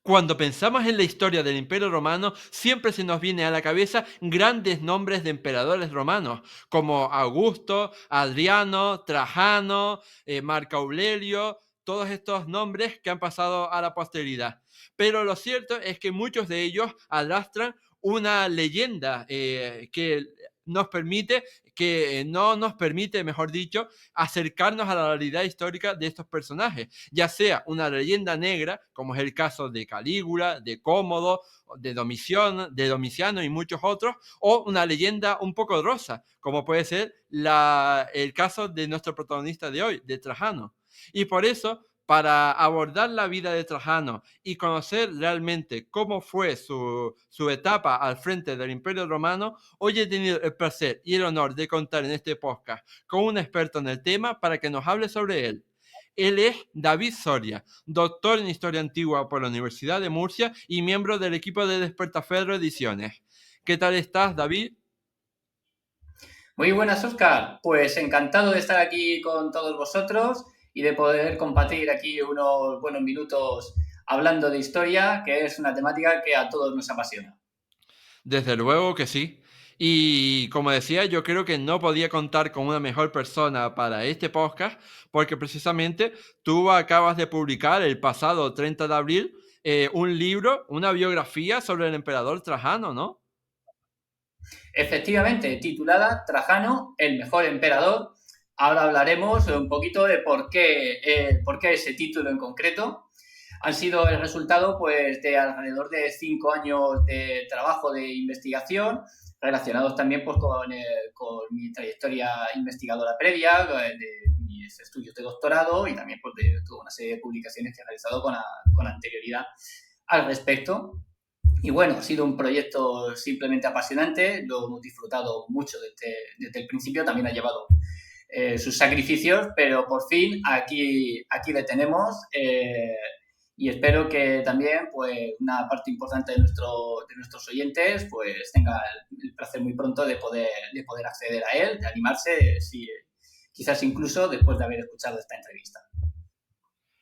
Cuando pensamos en la historia del Imperio Romano, siempre se nos viene a la cabeza grandes nombres de emperadores romanos, como Augusto, Adriano, Trajano, Marco Aurelio, todos estos nombres que han pasado a la posteridad. Pero lo cierto es que muchos de ellos arrastran una leyenda que no nos permite, mejor dicho, acercarnos a la realidad histórica de estos personajes, ya sea una leyenda negra, como es el caso de Calígula, de Cómodo, de Domiciano y muchos otros, o una leyenda un poco rosa, como puede ser el caso de nuestro protagonista de hoy, de Trajano. Y por eso, para abordar la vida de Trajano y conocer realmente cómo fue su etapa al frente del Imperio Romano, hoy he tenido el placer y el honor de contar en este podcast con un experto en el tema para que nos hable sobre él. Él es David Soria, doctor en Historia Antigua por la Universidad de Murcia y miembro del equipo de Despertaferro Ediciones. ¿Qué tal estás, David? Muy buenas, Óscar. Pues encantado de estar aquí con todos vosotros y de poder compartir aquí unos buenos minutos hablando de historia, que es una temática que a todos nos apasiona. Desde luego que sí. Y como decía, yo creo que no podía contar con una mejor persona para este podcast, porque precisamente tú acabas de publicar el pasado 30 de abril un libro, una biografía sobre el emperador Trajano, ¿no? Efectivamente, titulada Trajano, el mejor emperador. Ahora hablaremos un poquito de por qué ese título en concreto. Han sido el resultado pues, de alrededor de 5 años de trabajo de investigación, relacionados también pues, con mi trayectoria investigadora previa, de mis estudios de doctorado y también pues, de toda una serie de publicaciones que he realizado con anterioridad al respecto. Y bueno, ha sido un proyecto simplemente apasionante, lo hemos disfrutado mucho desde el principio, también ha llevado sus sacrificios, pero por fin aquí le tenemos y espero que también pues, una parte importante de nuestros oyentes pues, tenga el placer muy pronto de poder acceder a él, de animarse, si, quizás incluso después de haber escuchado esta entrevista.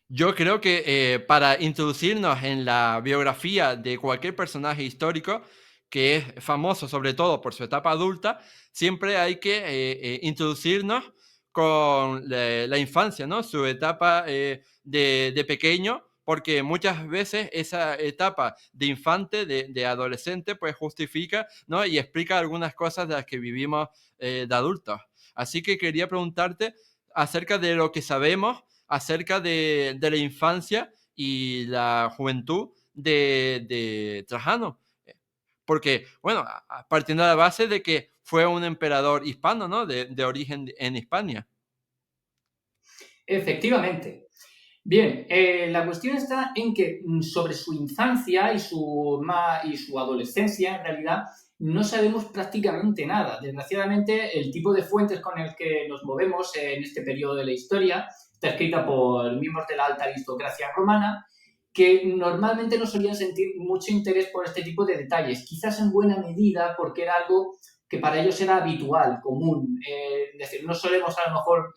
Yo creo que para introducirnos en la biografía de cualquier personaje histórico que es famoso sobre todo por su etapa adulta, siempre hay que introducirnos con la infancia, ¿no? Su etapa de pequeño, porque muchas veces esa etapa de infante, de adolescente, pues justifica, ¿no? Y explica algunas cosas de las que vivimos de adultos. Así que quería preguntarte acerca de lo que sabemos acerca de la infancia y la juventud de Trajano. Porque, bueno, partiendo de la base de que fue un emperador hispano, ¿no? De origen en Hispania. Efectivamente. Bien, la cuestión está en que sobre su infancia y su adolescencia, en realidad, no sabemos prácticamente nada. Desgraciadamente, el tipo de fuentes con el que nos movemos en este periodo de la historia está escrita por miembros de la alta aristocracia romana que normalmente no solían sentir mucho interés por este tipo de detalles, quizás en buena medida porque era algo que para ellos era habitual, común. Es decir, no solemos a lo mejor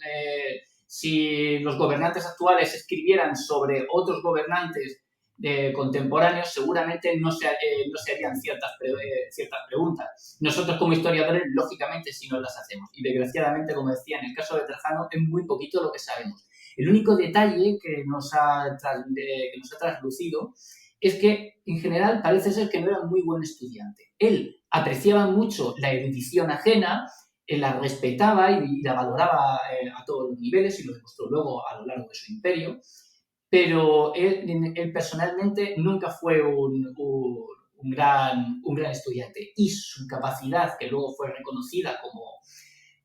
si los gobernantes actuales escribieran sobre otros gobernantes contemporáneos, seguramente no se harían ciertas preguntas. Nosotros como historiadores, lógicamente, sí nos las hacemos. Y desgraciadamente, como decía, en el caso de Trajano, es muy poquito lo que sabemos. El único detalle que nos ha traslucido es que, en general, parece ser que no era muy buen estudiante. Él apreciaba mucho la erudición ajena, la respetaba y la valoraba a todos los niveles y lo demostró luego a lo largo de su imperio, pero él personalmente nunca fue un gran estudiante y su capacidad, que luego fue reconocida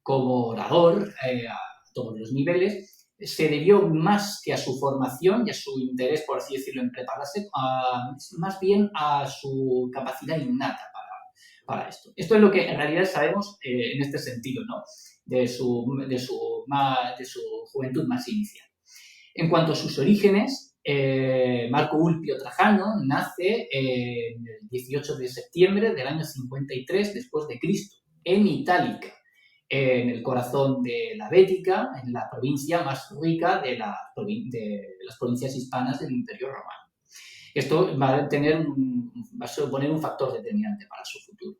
como orador a todos los niveles, se debió más que a su formación y a su interés, por así decirlo, en prepararse, más bien a su capacidad innata para esto. Esto es lo que en realidad sabemos en este sentido, ¿no? De su juventud más inicial. En cuanto a sus orígenes, Marco Ulpio Trajano nace el 18 de septiembre del año 53 después de Cristo, en Itálica, en el corazón de la Bética, en la provincia más rica de las provincias hispanas del Imperio Romano. Esto va a suponer un factor determinante para su futuro.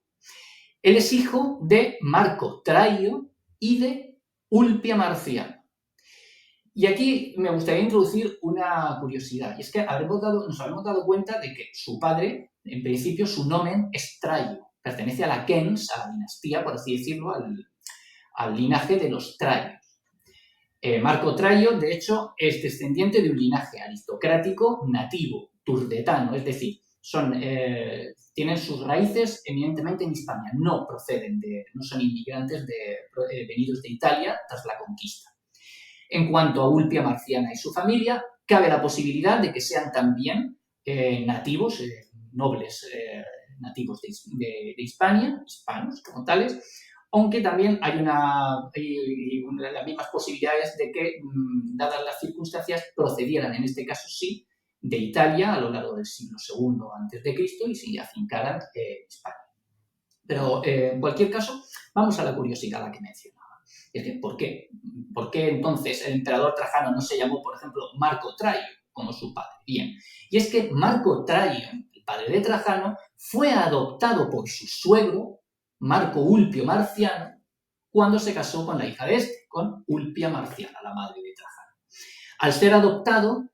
Él es hijo de Marco Traio y de Ulpia Marciano. Y aquí me gustaría introducir una curiosidad, y es que nos habremos dado cuenta de que su padre, en principio, su nomen es Traio, pertenece a la gens, a la dinastía, por así decirlo, al linaje de los Traios. Marco Traio, de hecho, es descendiente de un linaje aristocrático nativo, turdetano, es decir, tienen sus raíces eminentemente en Hispania, no son inmigrantes venidos de Italia tras la conquista. En cuanto a Ulpia Marciana y su familia, cabe la posibilidad de que sean también nativos, nobles nativos de Hispania, hispanos como tales, aunque también hay las mismas posibilidades de que, dadas las circunstancias, procedieran, en este caso sí, de Italia a lo largo del siglo II a.C. y se afincaran en España. Pero, en cualquier caso, vamos a la curiosidad a la que mencionaba. Es que, ¿por qué? ¿Por qué entonces el emperador Trajano no se llamó, por ejemplo, Marco Traio, como su padre? Bien, y es que Marco Traio, el padre de Trajano, fue adoptado por su suegro, Marco Ulpio Marciano, cuando se casó con la hija de este, con Ulpia Marciana, la madre de Trajano. Al ser adoptado,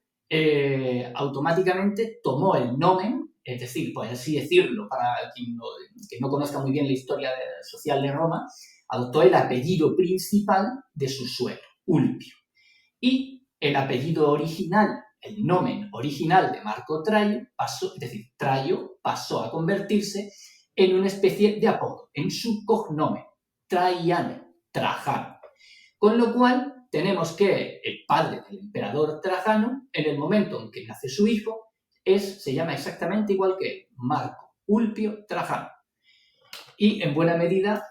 automáticamente tomó el nomen, es decir, por así decirlo, para quien no conozca muy bien la historia social de Roma, adoptó el apellido principal de su suegro, Ulpio. Y el apellido original, el nomen original de Marco Traio, Traio pasó a convertirse en una especie de apodo, en su cognomen, Traiano, Trajano. Con lo cual, tenemos que el padre del emperador Trajano, en el momento en que nace su hijo, se llama exactamente igual que él, Marco Ulpio Trajano. Y en buena medida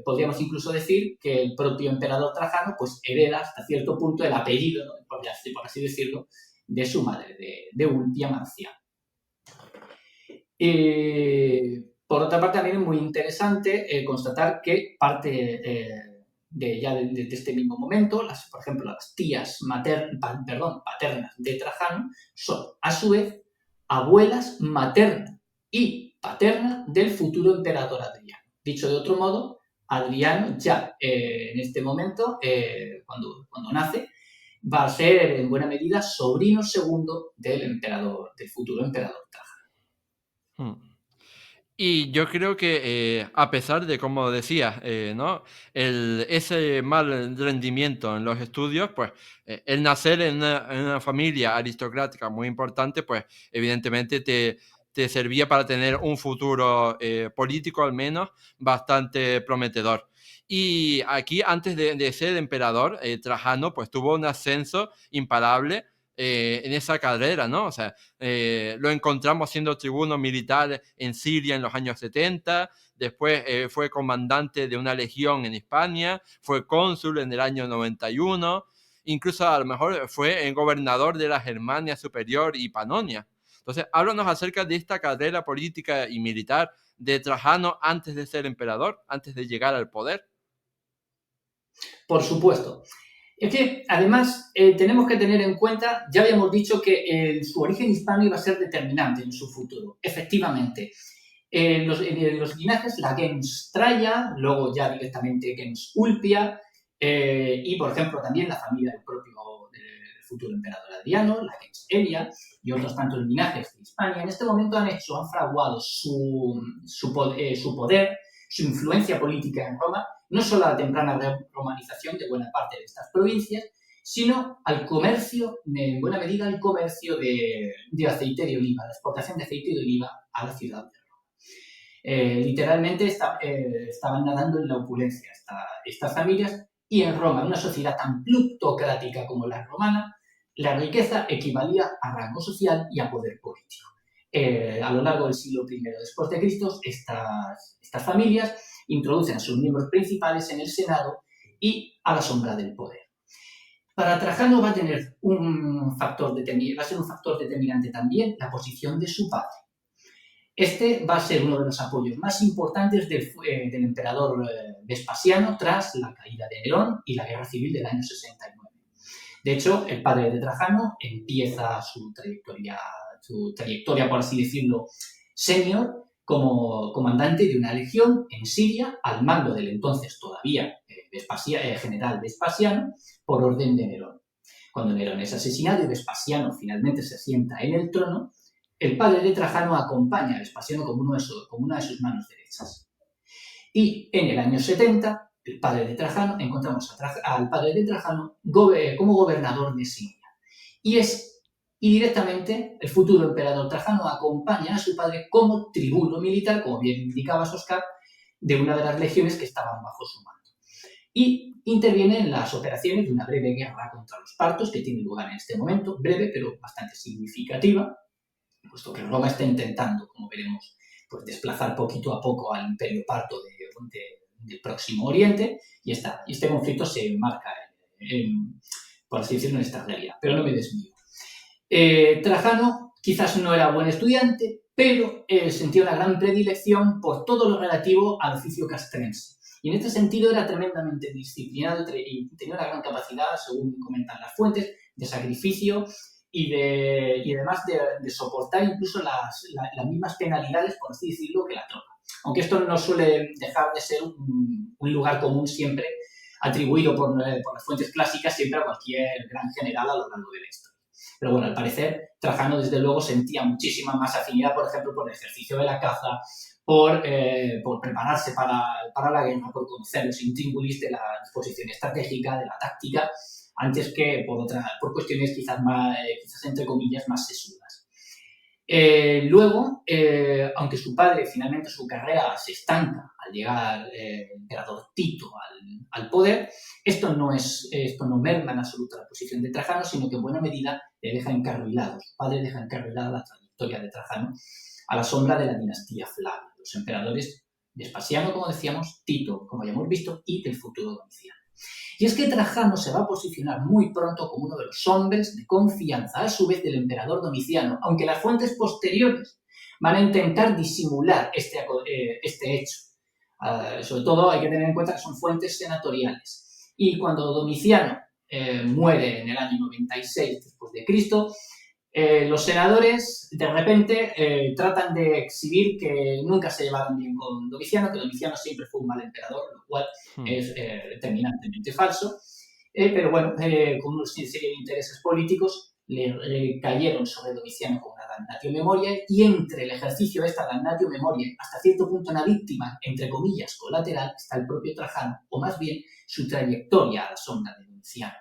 podríamos incluso decir que el propio emperador Trajano pues hereda hasta cierto punto el apellido, ¿no? por así decirlo, de su madre, de Ulpia Marciana. Por otra parte, también es muy interesante constatar que parte de este mismo momento, por ejemplo, las tías paternas de Trajano son, a su vez, abuelas materna y paterna del futuro emperador Adriano. Dicho de otro modo, Adriano ya en este momento, cuando nace, va a ser en buena medida sobrino segundo del futuro emperador Trajano. Y yo creo que a pesar de, como decías, ¿no? Ese mal rendimiento en los estudios, pues el nacer en una familia aristocrática muy importante, pues evidentemente te servía para tener un futuro político al menos bastante prometedor. Y aquí, antes de ser emperador, Trajano pues tuvo un ascenso imparable en esa carrera, ¿no? O sea, lo encontramos siendo tribuno militar en Siria en los años 70, después fue comandante de una legión en Hispania, fue cónsul en el año 91, incluso a lo mejor fue gobernador de la Germania Superior y Panonia. Entonces, háblanos acerca de esta carrera política y militar de Trajano antes de ser emperador, antes de llegar al poder. Por supuesto. Es que, además, tenemos que tener en cuenta, ya habíamos dicho que su origen hispano iba a ser determinante en su futuro. Efectivamente, en los linajes, la gens Traia, luego ya directamente gens Ulpia, y, por ejemplo, también la familia del futuro emperador Adriano, la gens Elia, y otros tantos linajes de Hispania, en este momento han fraguado su poder, su influencia política en Roma, no solo a la temprana romanización de buena parte de estas provincias, sino al comercio, en buena medida al comercio de aceite de oliva, la exportación de aceite de oliva a la ciudad de Roma. Literalmente estaban nadando en la opulencia estas familias, y en Roma, en una sociedad tan plutocrática como la romana, la riqueza equivalía a rango social y a poder político. A lo largo del siglo I después de Cristo, estas familias introducen a sus miembros principales en el Senado y a la sombra del poder. Para Trajano va a ser un factor determinante también la posición de su padre. Este va a ser uno de los apoyos más importantes del emperador Vespasiano tras la caída de Nerón y la guerra civil del año 69. De hecho, el padre de Trajano empieza su trayectoria su trayectoria, por así decirlo, senior, como comandante de una legión en Siria al mando del entonces todavía general Vespasiano por orden de Nerón. Cuando Nerón es asesinado y Vespasiano finalmente se sienta en el trono, el padre de Trajano acompaña a Vespasiano como una de sus manos derechas. Y en el año 70, el padre de Trajano, encontramos al padre de Trajano como gobernador de Siria. Y directamente el futuro emperador Trajano acompaña a su padre como tribuno militar, como bien indicaba Oscar, de una de las legiones que estaban bajo su mando. Y interviene en las operaciones de una breve guerra contra los partos que tiene lugar en este momento, breve pero bastante significativa, puesto que Roma está intentando, como veremos, pues desplazar poquito a poco al imperio parto del Próximo Oriente, y este conflicto se enmarca, por así decirlo, en esta realidad. Pero no me desvío. Trajano quizás no era buen estudiante, pero sentía una gran predilección por todo lo relativo al oficio castrense. Y en este sentido era tremendamente disciplinado y tenía una gran capacidad, según comentan las fuentes, de sacrificio y además de soportar incluso las mismas penalidades, por así decirlo, que la tropa. Aunque esto no suele dejar de ser un lugar común siempre, atribuido por las fuentes clásicas siempre a cualquier gran general a lo largo de la historia. Pero bueno, al parecer, Trajano desde luego sentía muchísima más afinidad, por ejemplo, por el ejercicio de la caza, por prepararse para la guerra, por conocer los intríngulis de la disposición estratégica, de la táctica, antes que por cuestiones quizás entre comillas más sesudas. Luego, aunque su padre finalmente su carrera se estanca al llegar el emperador Tito al poder, esto no merma en absoluto la posición de Trajano, sino que en buena medida le deja encarrilado, su padre deja encarrilada la trayectoria de Trajano a la sombra de la dinastía Flavia, los emperadores Vespasiano, como decíamos, Tito, como ya hemos visto, y del futuro Domiciano. Y es que Trajano se va a posicionar muy pronto como uno de los hombres de confianza, a su vez, del emperador Domiciano, aunque las fuentes posteriores van a intentar disimular este hecho. Sobre todo hay que tener en cuenta que son fuentes senatoriales. Y cuando Domiciano muere en el año 96 después de Cristo, los senadores de repente tratan de exhibir que nunca se llevaron bien con Domiciano, que Domiciano siempre fue un mal emperador, lo cual es terminantemente falso. Pero bueno, con una serie de intereses políticos le cayeron sobre Domiciano con una damnatio memoriae, y entre el ejercicio de esta damnatio memoriae, hasta cierto punto una víctima, entre comillas, colateral, está el propio Trajano, o más bien su trayectoria a la sombra de Domiciano,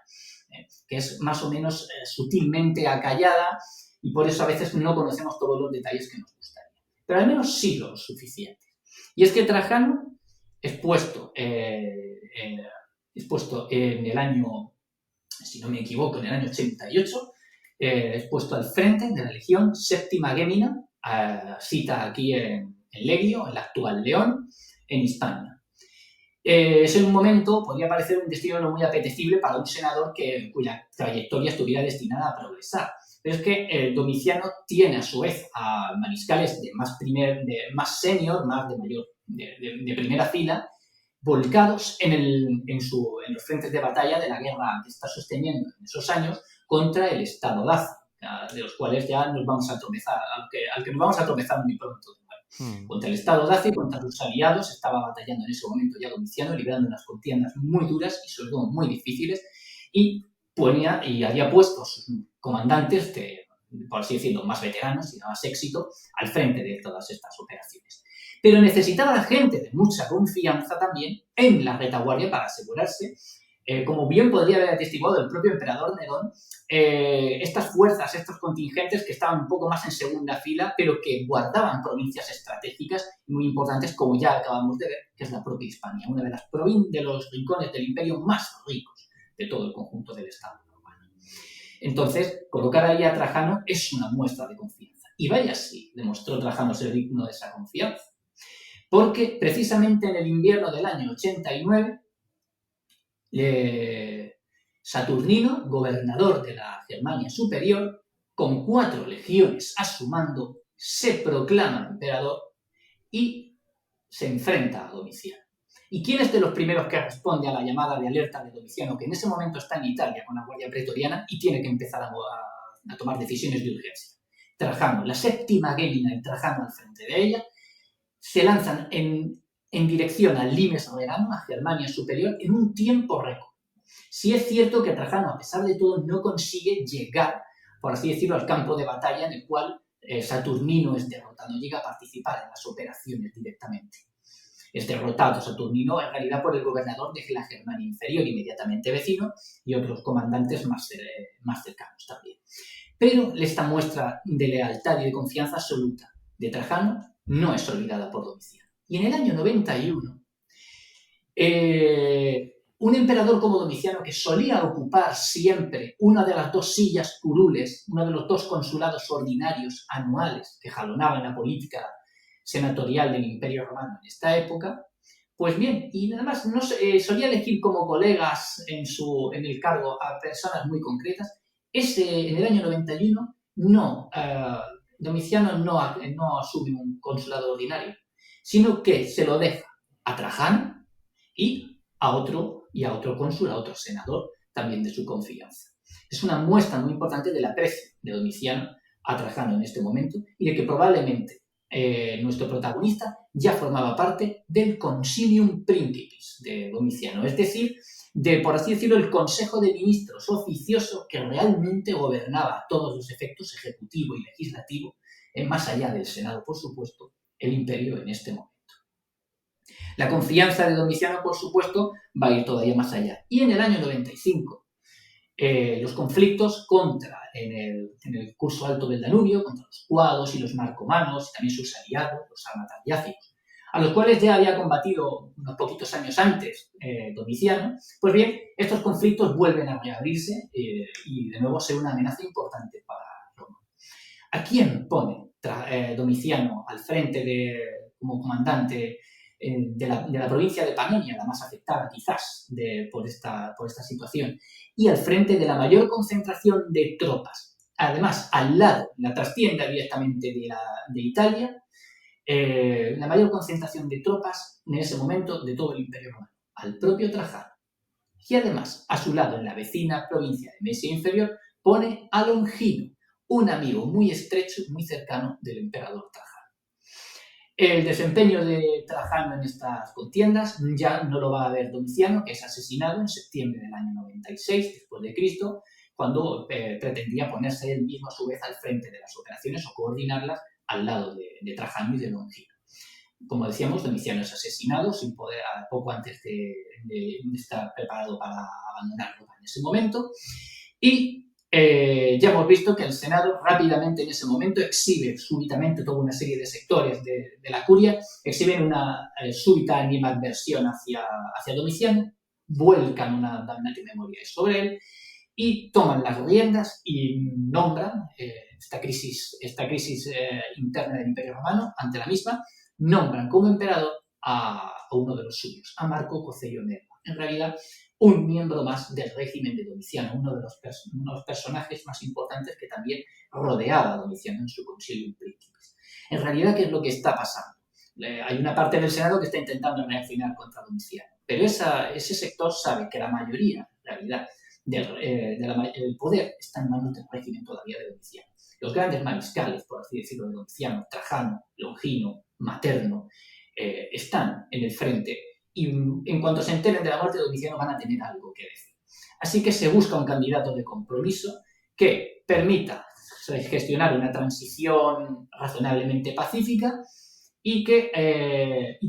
que es más o menos sutilmente acallada, y por eso a veces no conocemos todos los detalles que nos gustaría. Pero al menos sí lo suficiente. Y es que Trajano es puesto en el año, si no me equivoco, en el año 88, es puesto al frente de la Legión Séptima Gémina, cita aquí en Legio, en la actual León, en Hispania. Es en un momento, podría parecer un destino no muy apetecible para un senador cuya trayectoria estuviera destinada a progresar. Pero es que Domiciano tiene a su vez a mariscales de más senior, de primera fila, volcados en los frentes de batalla de la guerra que está sosteniendo en esos años contra el Estado Dacio, de los cuales ya nos vamos a tropezar, al que nos vamos a tropezar muy pronto. Contra el Estado Dacio y contra sus aliados estaba batallando en ese momento ya Domiciano, librando unas contiendas muy duras y sobre todo muy difíciles, y había puesto a sus comandantes, por así decirlo, más veteranos y de más éxito, al frente de todas estas operaciones. Pero necesitaba gente de mucha confianza también en la retaguardia para asegurarse, como bien podría haber atestiguado el propio emperador Nerón, estas fuerzas, estos contingentes que estaban un poco más en segunda fila, pero que guardaban provincias estratégicas muy importantes, como ya acabamos de ver, que es la propia Hispania, una de los rincones del imperio más ricos de todo el conjunto del Estado romano. Entonces, colocar ahí a Trajano es una muestra de confianza. Y vaya si demostró Trajano ser digno de esa confianza. Porque precisamente en el invierno del año 89, Saturnino, gobernador de la Germania Superior, con 4 legiones a su mando, se proclama emperador y se enfrenta a Domiciano. ¿Y quién es de los primeros que responde a la llamada de alerta de Domiciano, que en ese momento está en Italia con la Guardia Pretoriana y tiene que empezar a tomar decisiones de urgencia? Trajano, la séptima Gémina y Trajano al frente de ella, se lanzan en dirección al limes Renano, a Germania Superior, en un tiempo récord. Sí es cierto que Trajano, a pesar de todo, no consigue llegar, por así decirlo, al campo de batalla en el cual Saturnino es derrotado, no llega a participar en las operaciones directamente. Es derrotado Saturnino en realidad por el gobernador de la Germania Inferior, inmediatamente vecino, y otros comandantes más cercanos también. Pero esta muestra de lealtad y de confianza absoluta de Trajano no es olvidada por Domiciano. Y en el año 91, un emperador como Domiciano, que solía ocupar siempre una de las dos sillas curules, uno de los dos consulados ordinarios anuales que jalonaban la política senatorial del Imperio Romano en esta época, pues bien, y además no, solía elegir como colegas en el cargo a personas muy concretas. En el año 91 Domiciano no asume un consulado ordinario, sino que se lo deja a Trajano y a otro cónsul, a otro senador también de su confianza. Es una muestra muy importante del aprecio de Domiciano a Trajano en este momento y de que probablemente nuestro protagonista ya formaba parte del Consilium Principis de Domiciano, es decir, por así decirlo, el Consejo de Ministros oficioso que realmente gobernaba a todos los efectos ejecutivo y legislativo, más allá del Senado, por supuesto, el imperio en este momento. La confianza de Domiciano, por supuesto, va a ir todavía más allá. Y en el año 95, los conflictos en el curso alto del Danubio, contra los cuados y los marcomanos, y también sus aliados, los armatagiácicos, a los cuales ya había combatido unos poquitos años antes Domiciano, pues bien, estos conflictos vuelven a reabrirse y de nuevo ser una amenaza importante para Roma. ¿A quién pone Domiciano al frente como comandante de la provincia de Panonia, la más afectada quizás por esta situación, y al frente de la mayor concentración de tropas? Además, al lado, en la trastienda directamente de Italia, la mayor concentración de tropas en ese momento de todo el Imperio Romano, al propio Trajano. Y además, a su lado, en la vecina provincia de Mesia Inferior, pone a Longino, un amigo muy estrecho, muy cercano del emperador Trajano. El desempeño de Trajano en estas contiendas ya no lo va a ver Domiciano, que es asesinado en septiembre del año 96 después de Cristo, cuando pretendía ponerse él mismo a su vez al frente de las operaciones o coordinarlas al lado de Trajano y de Longino. Como decíamos, Domiciano es asesinado sin poder, poco antes de estar preparado para abandonar Roma en ese momento. Y ya hemos visto que el Senado rápidamente en ese momento exhibe súbitamente toda una serie de sectores de la curia, exhiben una súbita animadversión hacia Domiciano, vuelcan una damnatio memoriae sobre él y toman las riendas y nombran esta crisis interna del Imperio Romano. Ante la misma, nombran como emperador a uno de los suyos, a Marco Cocello Nerva. En realidad, un miembro más del régimen de Domiciano, uno de los personajes más importantes que también rodeaba a Domiciano en su Consilium Principis. En realidad, ¿qué es lo que está pasando? Hay una parte del Senado que está intentando reaccionar contra Domiciano, pero ese sector sabe que la mayoría, en realidad, el poder está en manos del régimen todavía de Domiciano. Los grandes mariscales, por así decirlo, de Domiciano, Trajano, Longino, Materno, están en el frente y en cuanto se enteren de la muerte de Domiciano van a tener algo que decir. Así que se busca un candidato de compromiso que permita gestionar una transición razonablemente pacífica y que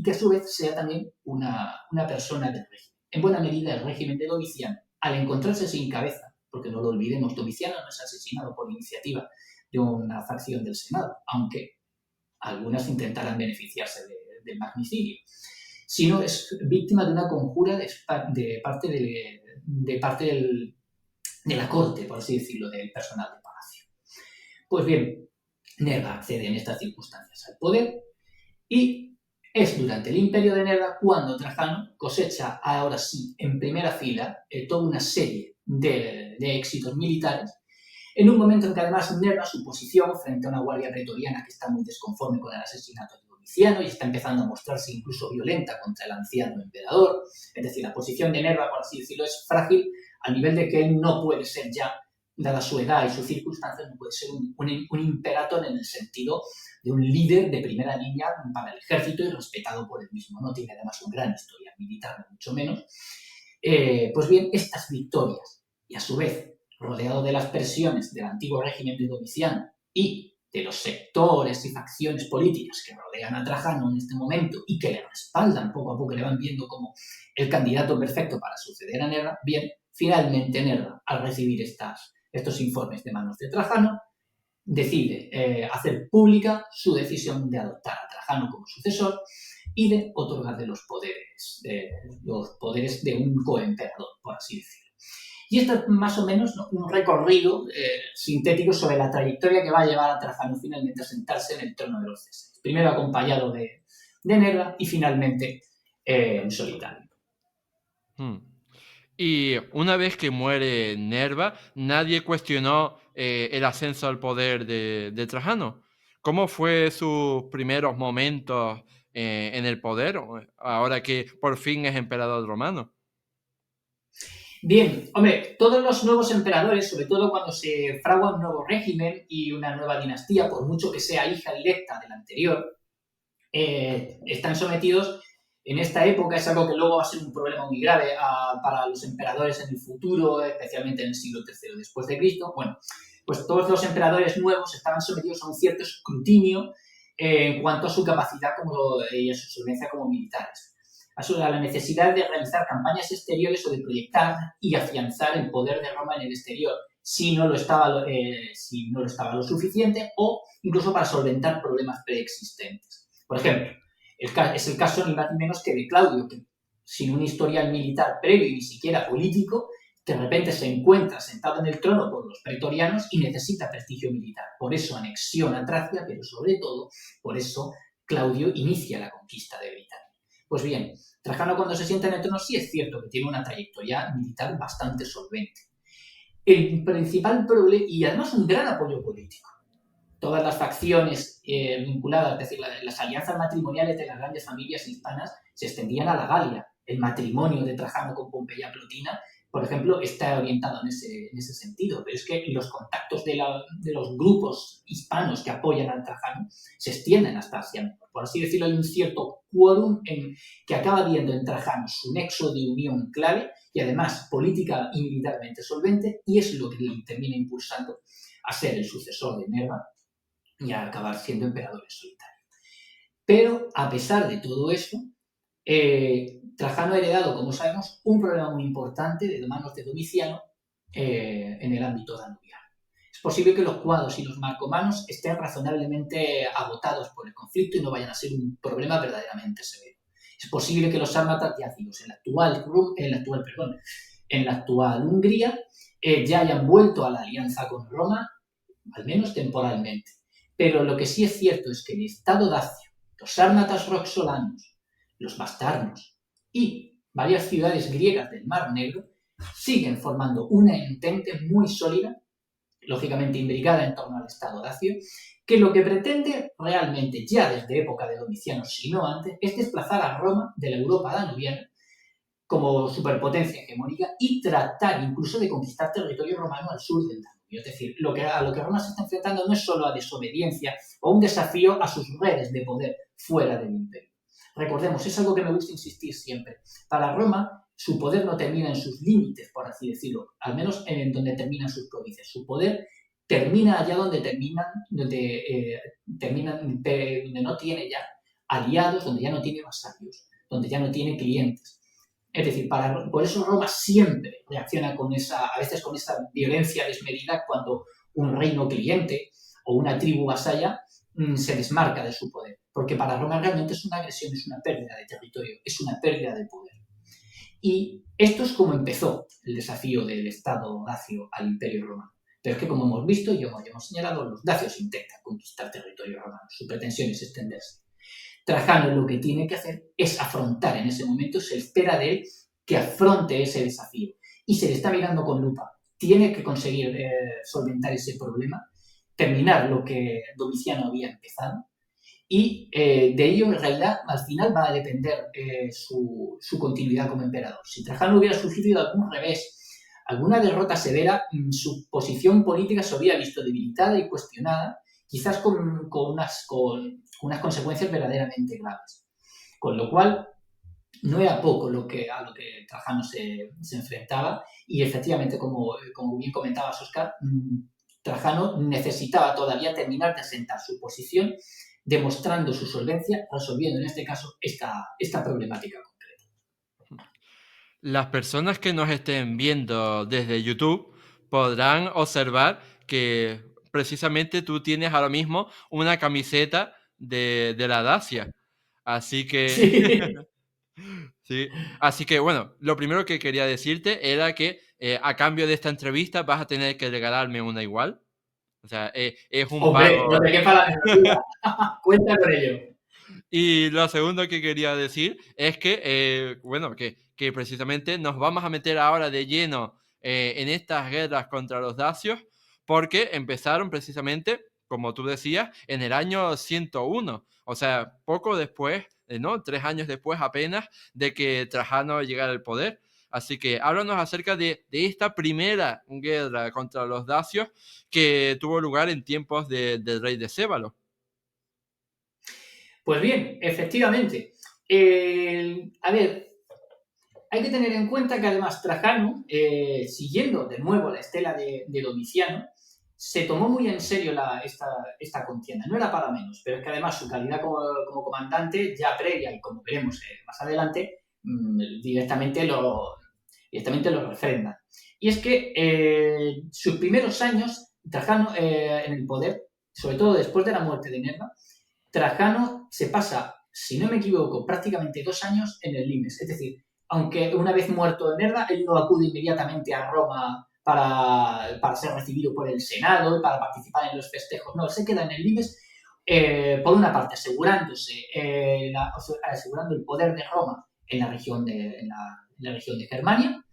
a su vez sea también una persona del régimen. En buena medida el régimen de Domiciano, al encontrarse sin cabeza, porque no lo olvidemos, Domiciano no es asesinado por iniciativa de una facción del Senado, aunque algunas intentarán beneficiarse del magnicidio, sino es víctima de una conjura de parte de la corte, por así decirlo, del personal de palacio. Pues bien, Nerva accede en estas circunstancias al poder y es durante el imperio de Nerva cuando Trajano cosecha, ahora sí, en primera fila, toda una serie de éxitos militares, en un momento en que además Nerva, su posición frente a una guardia pretoriana que está muy desconforme con el asesinato de Domiciano y está empezando a mostrarse incluso violenta contra el anciano emperador, es decir, la posición de Nerva, por así decirlo, es frágil al nivel de que él no puede ser ya dada su edad y sus circunstancias, no puede ser un imperator en el sentido de un líder de primera línea para el ejército y respetado por él mismo. No tiene además una gran historia militar, ni mucho menos. Pues bien, estas victorias, y a su vez rodeado de las presiones del antiguo régimen de Domiciano y de los sectores y facciones políticas que rodean a Trajano en este momento y que le respaldan poco a poco, le van viendo como el candidato perfecto para suceder a Nerva, bien, finalmente Nerva, al recibir estos informes de manos de Trajano, decide hacer pública su decisión de adoptar a Trajano como sucesor y de otorgarle los poderes de un coemperador, por así decirlo. Y esto es más o menos, ¿no?, un recorrido sintético sobre la trayectoria que va a llevar a Trajano finalmente a sentarse en el trono de los Césares. Primero acompañado de Nerva y finalmente en solitario. Y una vez que muere Nerva, nadie cuestionó el ascenso al poder de Trajano. ¿Cómo fue sus primeros momentos en el poder, ahora que por fin es emperador romano? Bien, hombre, todos los nuevos emperadores, sobre todo cuando se fragua un nuevo régimen y una nueva dinastía, por mucho que sea hija directa del anterior, están sometidos en esta época, es algo que luego va a ser un problema muy grave para los emperadores en el futuro, especialmente en el siglo III después de Cristo. Bueno, pues todos los emperadores nuevos estaban sometidos a un cierto escrutinio en cuanto a su capacidad y a su solvencia como militares, a la necesidad de realizar campañas exteriores o de proyectar y afianzar el poder de Roma en el exterior, si no lo estaba lo suficiente, o incluso para solventar problemas preexistentes. Por ejemplo, es el caso ni más ni menos que de Claudio, que sin un historial militar previo y ni siquiera político, de repente se encuentra sentado en el trono por los pretorianos y necesita prestigio militar. Por eso anexiona Tracia, pero sobre todo por eso Claudio inicia la conquista de Britania. Pues bien, Trajano cuando se sienta en el trono sí es cierto que tiene una trayectoria militar bastante solvente. El principal problema, y además un gran apoyo político, todas las facciones vinculadas, es decir, las alianzas matrimoniales de las grandes familias hispanas se extendían a la Galia. El matrimonio de Trajano con Pompeya Plotina, por ejemplo, está orientado en ese sentido, pero es que los contactos de los grupos hispanos que apoyan a Trajano se extienden hasta Asia Menor. Por así decirlo, hay un cierto quórum que acaba viendo en Trajano su nexo de unión clave y además política y militarmente solvente, y es lo que le termina impulsando a ser el sucesor de Nerva y a acabar siendo emperador en solitario. Pero, a pesar de todo eso, Trajano ha heredado, como sabemos, un problema muy importante de manos de Domiciano en el ámbito danubiano. Es posible que los cuados y los marcomanos estén razonablemente agotados por el conflicto y no vayan a ser un problema verdaderamente severo. Es posible que los sármatas diácidos en la actual Hungría ya hayan vuelto a la alianza con Roma, al menos temporalmente. Pero lo que sí es cierto es que el Estado dacio, los sármatas roxolanos, los bastarnos y varias ciudades griegas del Mar Negro siguen formando una entente muy sólida, lógicamente imbricada en torno al Estado dacio, que lo que pretende realmente, ya desde época de Domiciano, si no antes, es desplazar a Roma de la Europa danubiana como superpotencia hegemónica y tratar incluso de conquistar territorio romano al sur del Danubio. Es decir, a lo que Roma se está enfrentando no es solo a desobediencia o un desafío a sus redes de poder fuera del imperio. Recordemos, es algo que me gusta insistir siempre. Para Roma, su poder no termina en sus límites, por así decirlo, al menos en donde terminan sus provincias. Su poder termina allá donde no tiene ya aliados, donde ya no tiene vasallos, donde ya no tiene clientes. Es decir, por eso Roma siempre reacciona a veces con esa violencia desmedida cuando un reino cliente o una tribu vasalla se desmarca de su poder. Porque para Roma realmente es una agresión, es una pérdida de territorio, es una pérdida de poder. Y esto es como empezó el desafío del Estado dacio al Imperio Romano. Pero es que, como hemos visto y como ya hemos señalado, los dacios intentan conquistar territorio romano. Su pretensión es extenderse. Trajano lo que tiene que hacer es afrontar en ese momento, se espera de él que afronte ese desafío. Y se le está mirando con lupa. Tiene que conseguir solventar ese problema, terminar lo que Domiciano había empezado, y de ello en realidad al final va a depender su continuidad como emperador. Si Trajano hubiera sufrido algún revés alguna derrota severa, su posición política se había visto debilitada y cuestionada, quizás con unas consecuencias verdaderamente graves. Con lo cual, no era poco a lo que Trajano se enfrentaba y efectivamente, como bien comentabas, Óscar, Trajano necesitaba todavía terminar de asentar su posición, demostrando su solvencia, resolviendo en este caso esta problemática concreta. Las personas que nos estén viendo desde YouTube podrán observar que precisamente tú tienes ahora mismo una camiseta de la Dacia. Así que, Sí. sí. Así que, bueno, lo primero que quería decirte era que a cambio de esta entrevista vas a tener que regalarme una igual. O sea, es un Hombre, no pago. te quepa la menor duda. Cuenta con ello. Y lo segundo que quería decir es que, bueno, que precisamente nos vamos a meter ahora de lleno en estas guerras contra los dacios, porque empezaron precisamente, como tú decías, en el año 101, o sea, poco después, ¿no? 3 años después apenas de que Trajano llegara al poder. Así que háblanos acerca de esta primera guerra contra los dacios que tuvo lugar en tiempos del rey de Cébalo. Pues bien, efectivamente. A ver, hay que tener en cuenta que además Trajano, siguiendo de nuevo la estela de Domiciano, se tomó muy en serio esta contienda. No era para menos, pero es que además su calidad como comandante, ya previa y como veremos más adelante, directamente lo refrenda. Y es que sus primeros años, Trajano en el poder, sobre todo después de la muerte de Nerva, Trajano se pasa, si no me equivoco, prácticamente 2 años en el Limes. Es decir, aunque una vez muerto Nerva, él no acude inmediatamente a Roma para ser recibido por el Senado y para participar en los festejos. No, él se queda en el Limes, por una parte, asegurando el poder de Roma en la región de Germania,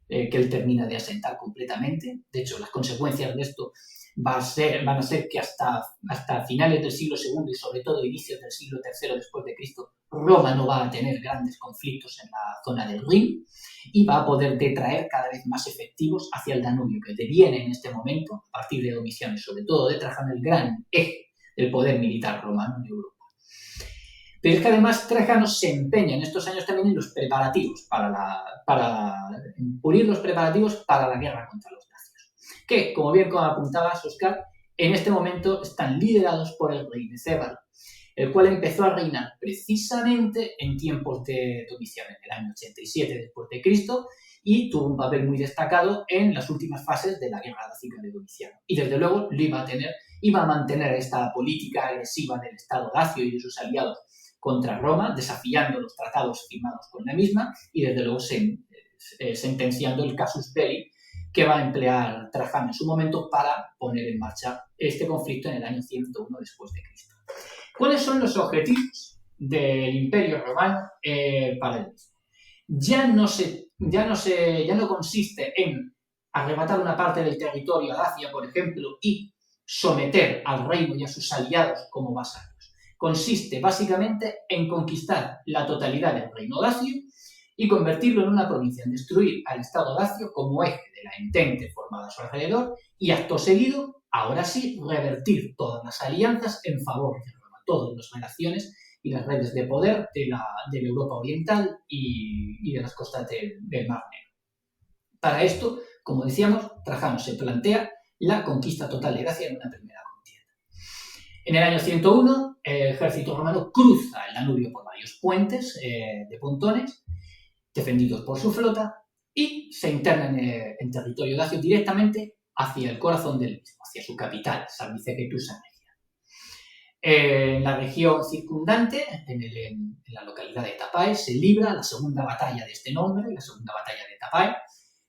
que él termina de asentar completamente. De hecho, las consecuencias de esto van a ser que hasta finales del siglo II y sobre todo inicios del siglo III después de Cristo, Roma no va a tener grandes conflictos en la zona del Rin y va a poder detraer cada vez más efectivos hacia el Danubio, que deviene en este momento, a partir de Domiciano y sobre todo de Trajano, el gran eje del poder militar romano en Europa. Pero es que además Trajano se empeña en estos años también en los preparativos, para pulir los preparativos para la guerra contra los dacios, que, como bien apuntabas, Óscar, en este momento están liderados por el rey de Cébalo, el cual empezó a reinar precisamente en tiempos de Domiciano, en el año 87 después de Cristo, y tuvo un papel muy destacado en las últimas fases de la guerra dácica de Domiciano. Y desde luego iba a mantener esta política agresiva del Estado dacio y de sus aliados contra Roma, desafiando los tratados firmados con la misma y desde luego sentenciando el casus belli que va a emplear Trajano en su momento para poner en marcha este conflicto en el año 101 después de Cristo. ¿Cuáles son los objetivos del Imperio Romano para el mismo? Ya no consiste en arrebatar una parte del territorio a Dacia, por ejemplo, y someter al reino y a sus aliados como vasallos. Consiste básicamente en conquistar la totalidad del reino dacio y convertirlo en una provincia, en destruir al Estado dacio como eje de la entente formada a su alrededor y, acto seguido, ahora sí, revertir todas las alianzas en favor de Roma, todas las relaciones y las redes de poder de la Europa Oriental y de las costas del Mar Negro. Para esto, como decíamos, Trajano se plantea la conquista total de Dacia en una primera contienda. En el año 101, el ejército romano cruza el Danubio por varios puentes de pontones, defendidos por su flota, y se interna en territorio dacio directamente hacia el corazón del mismo, hacia su capital, Sarmizegetusa. En la región circundante, en la localidad de Tapae, se libra la segunda batalla de este nombre, la segunda batalla de Tapae,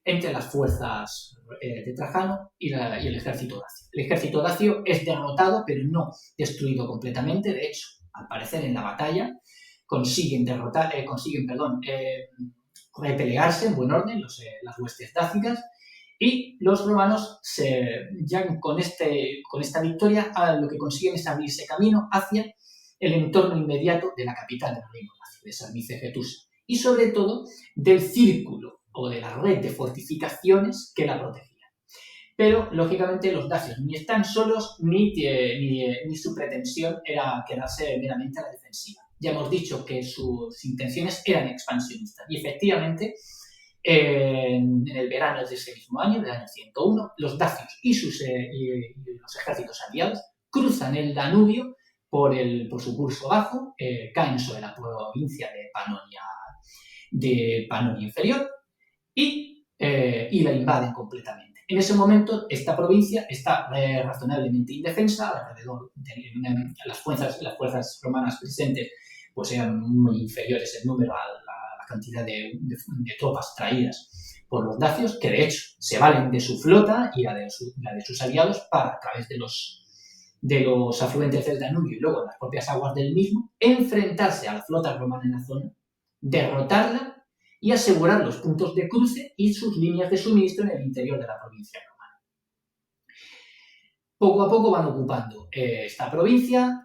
entre las fuerzas de Trajano y el ejército dacio. El ejército dacio es derrotado, pero no destruido completamente. De hecho, al parecer en la batalla consiguen repelearse en buen orden las huestes dácicas, y los romanos, ya con esta victoria, lo que consiguen es abrirse camino hacia el entorno inmediato de la capital del reino dacio, de Sarmizegetusa, y sobre todo del círculo o de la red de fortificaciones que la protegían. Pero, lógicamente, los dacios ni están solos ni su pretensión era quedarse meramente a la defensiva. Ya hemos dicho que sus intenciones eran expansionistas y, efectivamente, en el verano de ese mismo año, del año 101, los dacios y los ejércitos aliados cruzan el Danubio por su curso bajo, caen sobre la provincia de Panonia Inferior y la invaden completamente. En ese momento, esta provincia está razonablemente indefensa, alrededor de las fuerzas romanas presentes pues eran muy inferiores en número a la cantidad de tropas traídas por los dacios, que de hecho se valen de su flota y la de sus aliados para, a través de los afluentes del Danubio y luego en las propias aguas del mismo, enfrentarse a la flota romana en la zona, derrotarla y asegurar los puntos de cruce y sus líneas de suministro en el interior de la provincia romana. Poco a poco van ocupando esta provincia,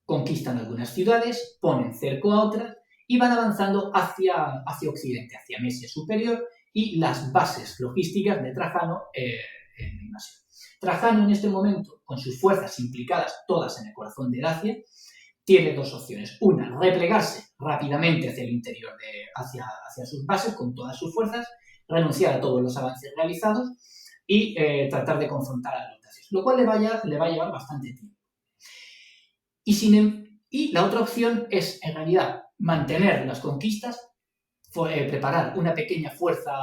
conquistan algunas ciudades, ponen cerco a otras y van avanzando hacia Occidente, hacia Mesia Superior y las bases logísticas de Trajano en la invasión. Trajano, en este momento, con sus fuerzas implicadas todas en el corazón de Dacia, tiene dos opciones. Una, replegarse rápidamente hacia el interior, hacia sus bases con todas sus fuerzas, renunciar a todos los avances realizados y tratar de confrontar a los dacios, lo cual le va a llevar bastante tiempo. Y la otra opción es, en realidad, mantener las conquistas, preparar una pequeña fuerza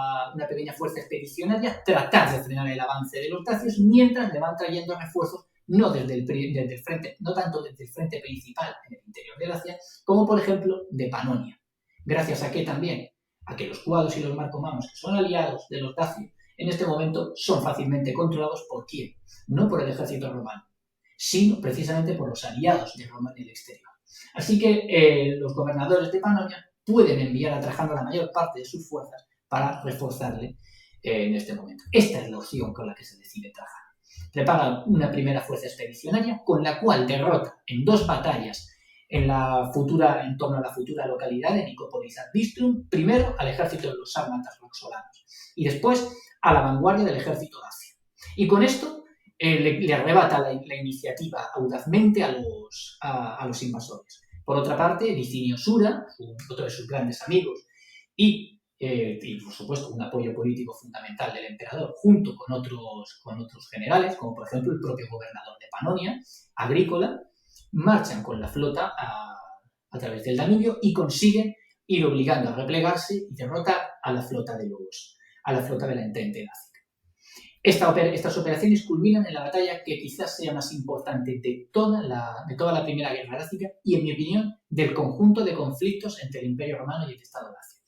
expedicionaria, tratar de frenar el avance de los dacios mientras le van trayendo refuerzos no tanto desde el frente principal en el interior de Dacia, como por ejemplo de Panonia. Gracias a que los cuados y los marcomanos, que son aliados de los dacios, en este momento son fácilmente controlados por ¿quién? No por el ejército romano, sino precisamente por los aliados de Roma en el exterior. Así que los gobernadores de Panonia pueden enviar a Trajano la mayor parte de sus fuerzas para reforzarle en este momento. Esta es la opción con la que se decide Trajano. Prepara una primera fuerza expedicionaria con la cual derrota en 2 batallas en torno a la futura localidad de Nicopolis ad Bistrum, primero al ejército de los sármatas roxolanos y después a la vanguardia del ejército dacio. Y con esto le arrebata la iniciativa audazmente a los invasores. Por otra parte, Licinio Sura, otro de sus grandes amigos, y por supuesto un apoyo político fundamental del emperador, junto con otros generales, como por ejemplo el propio gobernador de Panonia, Agrícola, marchan con la flota a través del Danubio y consiguen ir obligando a replegarse y derrotar a la flota de la Entente Dácica. Estas operaciones culminan en la batalla que quizás sea más importante de toda la Primera Guerra Dácica y, en mi opinión, del conjunto de conflictos entre el Imperio Romano y el Estado Dacio.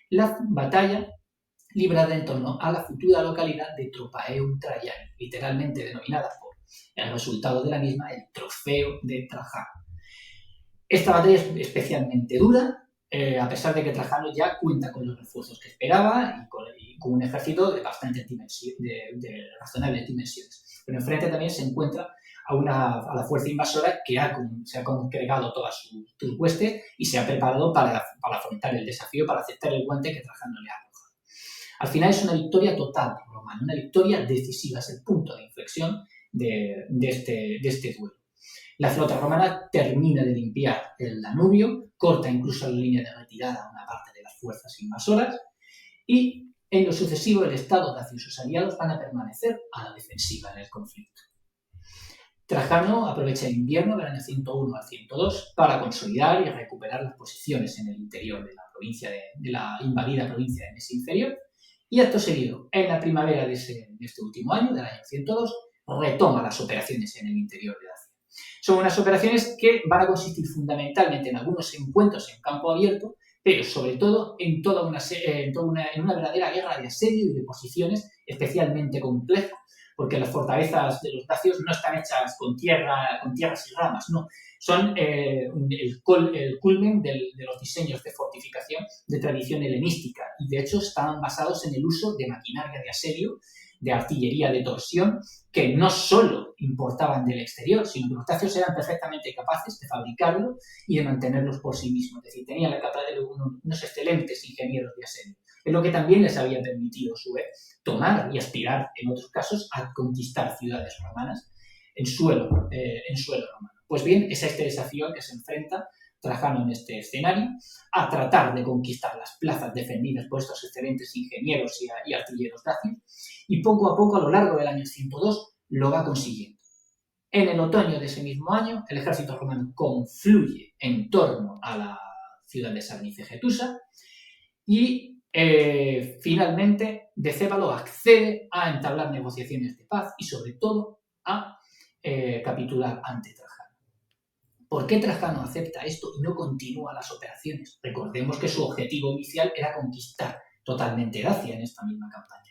La batalla librada en torno a la futura localidad de Tropaeum Traiani, literalmente denominada por el resultado de la misma el Trofeo de Trajano. Esta batalla es especialmente dura, a pesar de que Trajano ya cuenta con los refuerzos que esperaba y con un ejército de razonables dimensiones. Pero enfrente también se encuentra a la fuerza invasora que se ha congregado toda su hueste y se ha preparado para afrontar el desafío, para aceptar el guante que Trajano le ha arrojado. Al final es una victoria total romana, una victoria decisiva, es el punto de inflexión de este duelo. La flota romana termina de limpiar el Danubio, corta incluso la línea de retirada a una parte de las fuerzas invasoras y, en lo sucesivo, el Estado dacio y sus aliados van a permanecer a la defensiva en el conflicto. Trajano aprovecha el invierno del año 101 al 102 para consolidar y recuperar las posiciones en el interior de la invadida provincia de Mesia Inferior y, acto seguido, en la primavera de este último año, del año 102, retoma las operaciones en el interior de Dacia. Son unas operaciones que van a consistir fundamentalmente en algunos encuentros en campo abierto, pero sobre todo en una verdadera guerra de asedio y de posiciones especialmente compleja, porque las fortalezas de los dacios no están hechas con tierras y ramas, no. Son el culmen de los diseños de fortificación de tradición helenística y, de hecho, estaban basados en el uso de maquinaria de asedio, de artillería de torsión, que no solo importaban del exterior, sino que los dacios eran perfectamente capaces de fabricarlo y de mantenerlos por sí mismos. Es decir, tenían la capacidad de unos excelentes ingenieros de asedio. es lo que también les había permitido, a su vez, tomar y aspirar, en otros casos, a conquistar ciudades romanas en suelo romano. Pues bien, es este desafío al que se enfrenta Trajano en este escenario, a tratar de conquistar las plazas defendidas por estos excelentes ingenieros y artilleros dacios, y poco a poco, a lo largo del año 102, lo va consiguiendo. En el otoño de ese mismo año, el ejército romano confluye en torno a la ciudad de Sarmicegetusa y finalmente Decébalo accede a entablar negociaciones de paz y sobre todo a capitular ante Trajano. ¿Por qué Trajano acepta esto y no continúa las operaciones? Recordemos que su objetivo inicial era conquistar totalmente Dacia en esta misma campaña.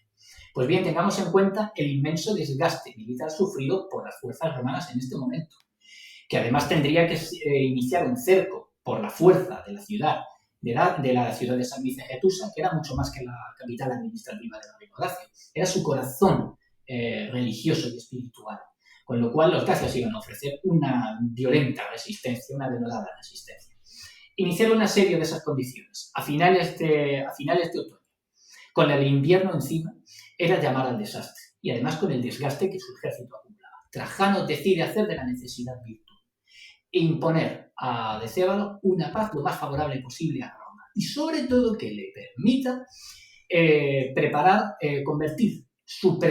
Pues bien, tengamos en cuenta el inmenso desgaste militar sufrido por las fuerzas romanas en este momento, que además tendría que iniciar un cerco por la fuerza de la ciudad de Sarmicegetusa, que era mucho más que la capital administrativa del reino dacio. Era su corazón religioso y espiritual. Con lo cual los dacios iban a ofrecer una violenta resistencia, una denodada resistencia. Iniciaron un asedio de esas condiciones a finales de otoño. Con el invierno encima, era llamar al desastre, y además con el desgaste que su ejército acumulaba. Trajano decide hacer de la necesidad virtud e imponer a Decébalo una paz lo más favorable posible a Roma, y sobre todo que le permita convertir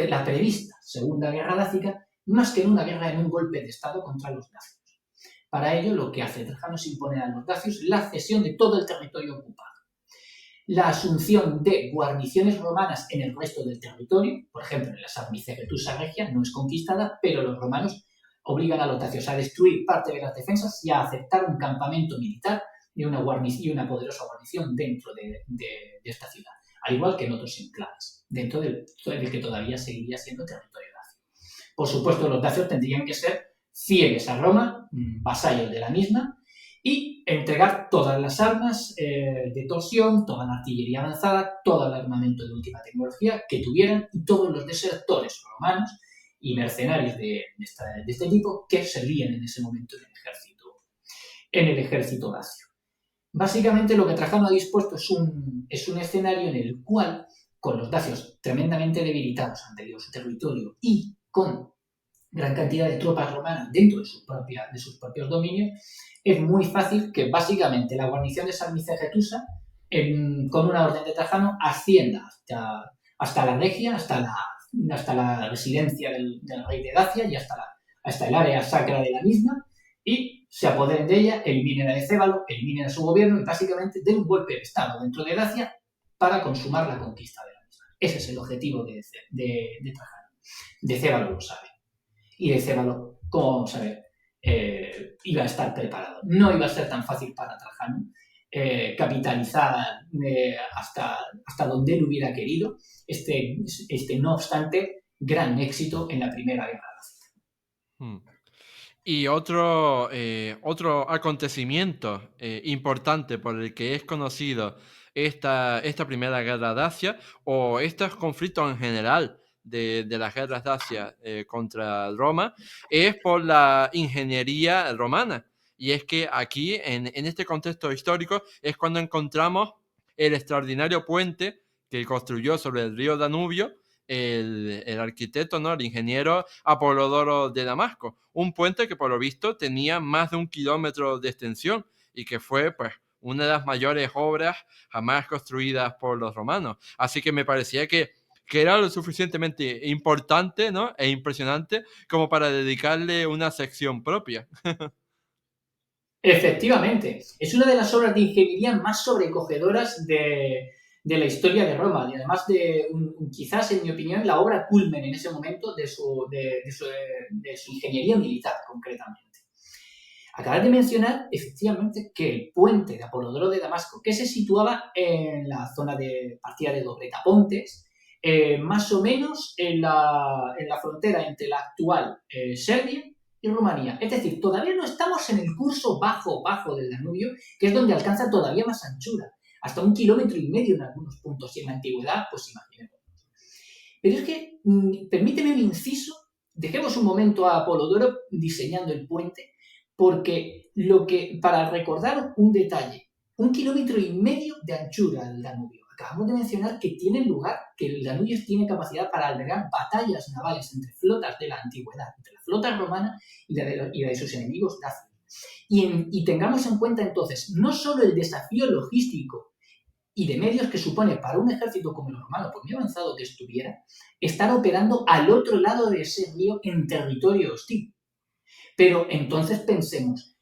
la prevista Segunda Guerra Dácica más que en una guerra, en un golpe de Estado contra los dacios. Para ello, lo que hace Trajano es imponer a los dacios la cesión de todo el territorio ocupado, la asunción de guarniciones romanas en el resto del territorio, por ejemplo, en la Sarmicegetusa Regia no es conquistada, pero los romanos obligan a los dacios a destruir parte de las defensas y a aceptar un campamento militar y una poderosa guarnición dentro de esta ciudad, al igual que en otros enclaves, dentro del que todavía seguiría siendo territorio dacio. Por supuesto, los dacios tendrían que ser fieles a Roma, vasallos de la misma, y entregar todas las armas de torsión, toda la artillería avanzada, todo el armamento de última tecnología que tuvieran y todos los desertores romanos y mercenarios de este tipo que servían en ese momento en el ejército dacio. Básicamente lo que Trajano ha dispuesto es un escenario en el cual, con los dacios tremendamente debilitados ante su territorio y con gran cantidad de tropas romanas dentro de sus propios dominios, es muy fácil que básicamente la guarnición de Sarmicegetusa, con una orden de Trajano, ascienda hasta la Regia, hasta la residencia del rey de Dacia y hasta el área sacra de la misma, y se apoderen de ella, eliminen a Decébalo, eliminen a su gobierno y básicamente den un golpe de Estado dentro de Dacia para consumar la conquista de la misma. Ese es el objetivo de Trajano. Decébalo lo sabe. Y Decébalo, como vamos a ver, iba a estar preparado. No iba a ser tan fácil para Trajano capitalizar hasta donde él hubiera querido no obstante, gran éxito en la Primera Guerra Dácica. Y otro acontecimiento importante por el que es conocido esta Primera Guerra Dacia o estos conflictos en general de las guerras dacias contra Roma es por la ingeniería romana. Y es que aquí, en este contexto histórico, es cuando encontramos el extraordinario puente que construyó sobre el río Danubio el arquitecto, ¿no? El ingeniero Apolodoro de Damasco. Un puente que por lo visto tenía más de 1 kilómetro de extensión y que fue pues una de las mayores obras jamás construidas por los romanos. Así que me parecía que era lo suficientemente importante, ¿no? E impresionante como para dedicarle una sección propia. Efectivamente, es una de las obras de ingeniería más sobrecogedoras de la historia de Roma y además quizás, en mi opinión, la obra culmen en ese momento de su ingeniería militar, concretamente. Acabas de mencionar, efectivamente, que el puente de Apolodoro de Damasco, que se situaba en la zona de partida de Dobretapontes, más o menos en la frontera entre la actual Serbia y Rumanía. Es decir, todavía no estamos en el curso bajo del Danubio, que es donde alcanza todavía más anchura, hasta 1,5 kilómetros en algunos puntos, y en la antigüedad, pues imaginemos. Pero es que, permíteme un inciso, dejemos un momento a Apolodoro diseñando el puente, porque para recordar un detalle, 1,5 kilómetros de anchura del Danubio. acabamos de mencionar que tiene lugar, que el Danubio tiene capacidad para albergar batallas navales entre flotas de la antigüedad, entre la flota romana y la de sus enemigos dacios. Y tengamos en cuenta entonces no solo el desafío logístico y de medios que supone para un ejército como el romano, por muy avanzado que estuviera, estar operando al otro lado de ese río en territorio hostil. Pero entonces pensemos,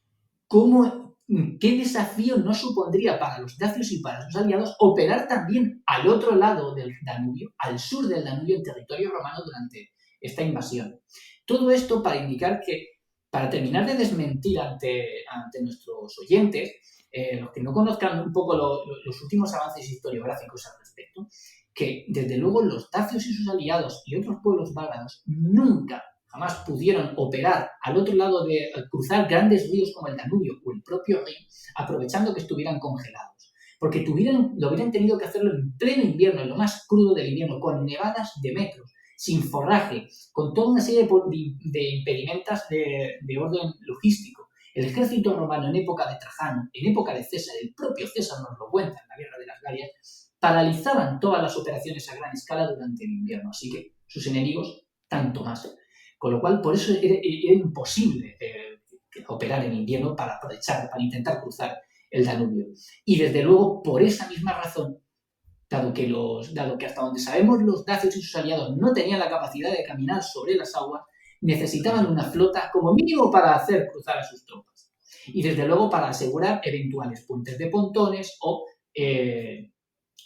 ¿qué desafío no supondría para los dacios y para sus aliados operar también al otro lado del Danubio, al sur del Danubio, en territorio romano durante esta invasión? Todo esto para indicar que, para terminar de desmentir ante nuestros oyentes, los que no conozcan un poco los últimos avances historiográficos al respecto, que desde luego los dacios y sus aliados y otros pueblos bárbaros nunca jamás pudieron operar al otro lado de cruzar grandes ríos como el Danubio o el propio Rin, aprovechando que estuvieran congelados. Porque lo hubieran tenido que hacerlo en pleno invierno, en lo más crudo del invierno, con nevadas de metros, sin forraje, con toda una serie de impedimentos de orden logístico. El ejército romano en época de Trajano, en época de César, el propio César nos lo cuenta en la Guerra de las Galias, paralizaban todas las operaciones a gran escala durante el invierno. Así que sus enemigos, tanto más. Con lo cual, por eso era imposible operar en invierno para aprovechar, para intentar cruzar el Danubio. Y desde luego, por esa misma razón, dado que hasta donde sabemos los dacios y sus aliados no tenían la capacidad de caminar sobre las aguas, necesitaban una flota como mínimo para hacer cruzar a sus tropas. Y desde luego para asegurar eventuales puentes de pontones y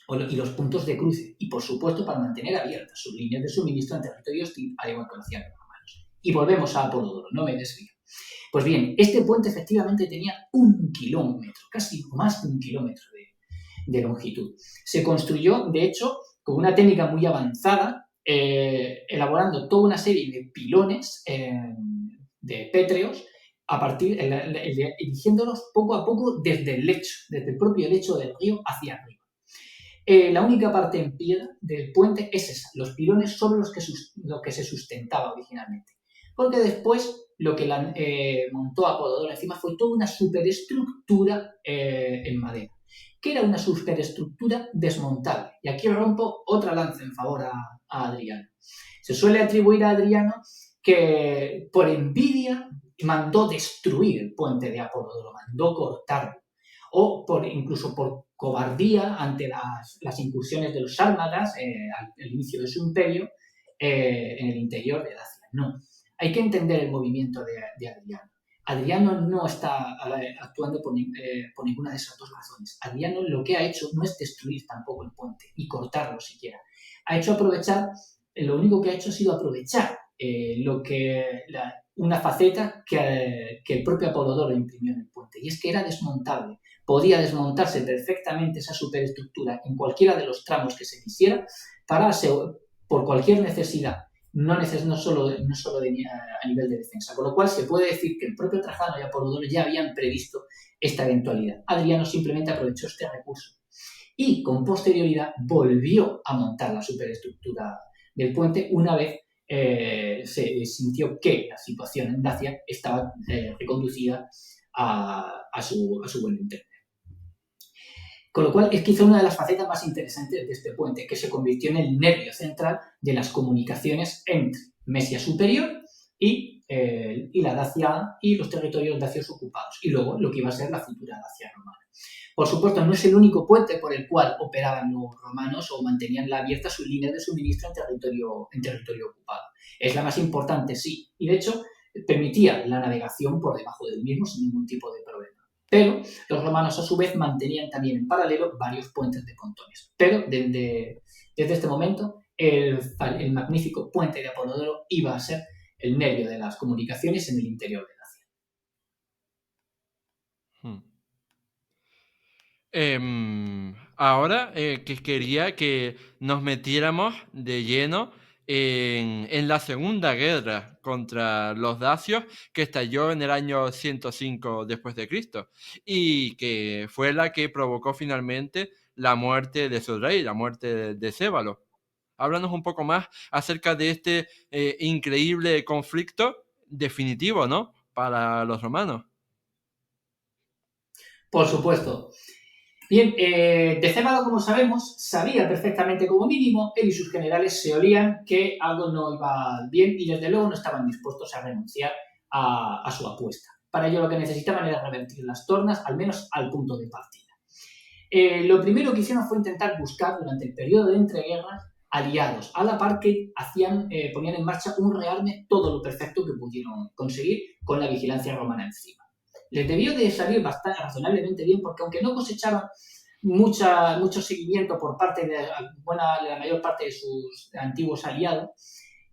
los puntos de cruce. Y por supuesto para mantener abiertas sus líneas de suministro en territorio hostil, al igual que lo hacían los romanos. Y volvemos a Apolodoro, no me desvío. Pues bien, este puente efectivamente tenía 1 kilómetro, casi más de 1 kilómetro de longitud. Se construyó, de hecho, con una técnica muy avanzada, elaborando toda una serie de pilones de pétreos, erigiéndolos poco a poco desde el lecho, desde el propio lecho del río hacia arriba. La única parte en piedra del puente es esa. Los pilones son lo que se sustentaba originalmente. Porque después lo que montó Apolodoro encima fue toda una superestructura en madera, que era una superestructura desmontable. Y aquí rompo otra lanza en favor a Adriano. Se suele atribuir a Adriano que por envidia mandó destruir el puente de Apolodoro, mandó cortarlo. O incluso por cobardía ante las incursiones de los sálmatas al inicio de su imperio en el interior de Dacia. No, hay que entender el movimiento de Adriano. Adriano no está actuando por ninguna de esas dos razones. Adriano lo que ha hecho no es destruir tampoco el puente, ni cortarlo siquiera. Lo único que ha hecho ha sido aprovechar una faceta que el propio Apolodoro imprimió en el puente, y es que era desmontable. Podía desmontarse perfectamente esa superestructura en cualquiera de los tramos que se quisiera por cualquier necesidad, no solo a nivel de defensa. Con lo cual se puede decir que el propio Trajano y Apolodoro ya habían previsto esta eventualidad. Adriano simplemente aprovechó este recurso y con posterioridad volvió a montar la superestructura del puente una vez se sintió que la situación en Dacia estaba reconducida a su buen entender. Con lo cual es quizá una de las facetas más interesantes de este puente, que se convirtió en el nervio central de las comunicaciones entre Mesia Superior y la Dacia y los territorios dacios ocupados, y luego lo que iba a ser la futura Dacia romana. Por supuesto, no es el único puente por el cual operaban los romanos o mantenían abierta su línea de suministro en territorio ocupado. Es la más importante, sí, y de hecho permitía la navegación por debajo del mismo sin ningún tipo de problema. Pero los romanos, a su vez, mantenían también en paralelo varios puentes de pontones. Pero desde este momento, el magnífico puente de Apolodoro iba a ser el nervio de las comunicaciones en el interior de Dacia. Ahora que quería que nos metiéramos de lleno en la Segunda Guerra contra los dacios, que estalló en el año 105 después de Cristo y que fue la que provocó finalmente la muerte de su rey, la muerte de Cébalo. Háblanos un poco más acerca de este increíble conflicto definitivo, ¿no?, para los romanos. Por supuesto. Bien, Decébalo, como sabemos, sabía perfectamente como mínimo, él y sus generales se olían que algo no iba bien y desde luego no estaban dispuestos a renunciar a su apuesta. Para ello lo que necesitaban era revertir las tornas, al menos al punto de partida. Lo primero que hicieron fue intentar buscar durante el periodo de entreguerras aliados, a la par que ponían en marcha un rearme todo lo perfecto que pudieron conseguir con la vigilancia romana encima. Les debió de salir bastante razonablemente bien porque aunque no cosechaban mucho seguimiento por parte de la mayor parte de sus antiguos aliados,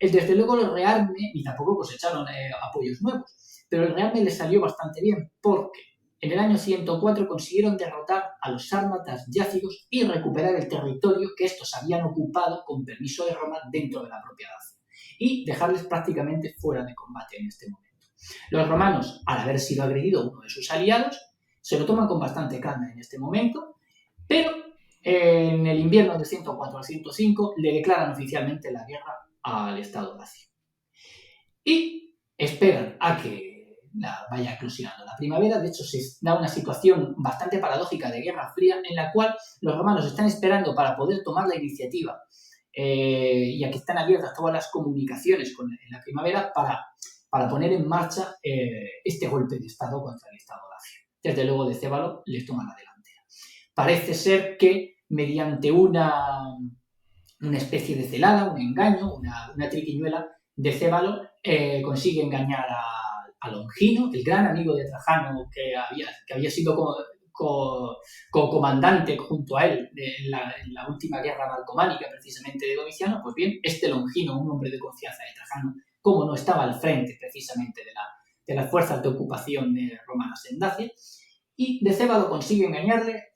desde luego el rearme, y tampoco cosecharon apoyos nuevos, pero el rearme les salió bastante bien porque en el año 104 consiguieron derrotar a los sármatas yácigos y recuperar el territorio que estos habían ocupado con permiso de Roma dentro de la propia Dacia y dejarles prácticamente fuera de combate en este momento. Los romanos, al haber sido agredido uno de sus aliados, se lo toman con bastante calma en este momento, pero en el invierno de 104 al 105 le declaran oficialmente la guerra al Estado dacio. Y esperan a que vaya eclosionando la primavera. De hecho, se da una situación bastante paradójica de Guerra Fría en la cual los romanos están esperando para poder tomar la iniciativa y a que están abiertas todas las comunicaciones en la primavera para poner en marcha este golpe de Estado contra el Estado dacio. Desde luego, Decébalo les toma la delantera. Parece ser que mediante una especie de celada, un engaño, una triquiñuela, Decébalo consigue engañar a Longino, el gran amigo de Trajano que había sido comandante junto a él en la última guerra marcománica precisamente de Domiciano. Pues bien, Longino, un hombre de confianza de Trajano, como no estaba al frente precisamente de las fuerzas de ocupación romanas en Dacia, y Decébalo consigue engañarle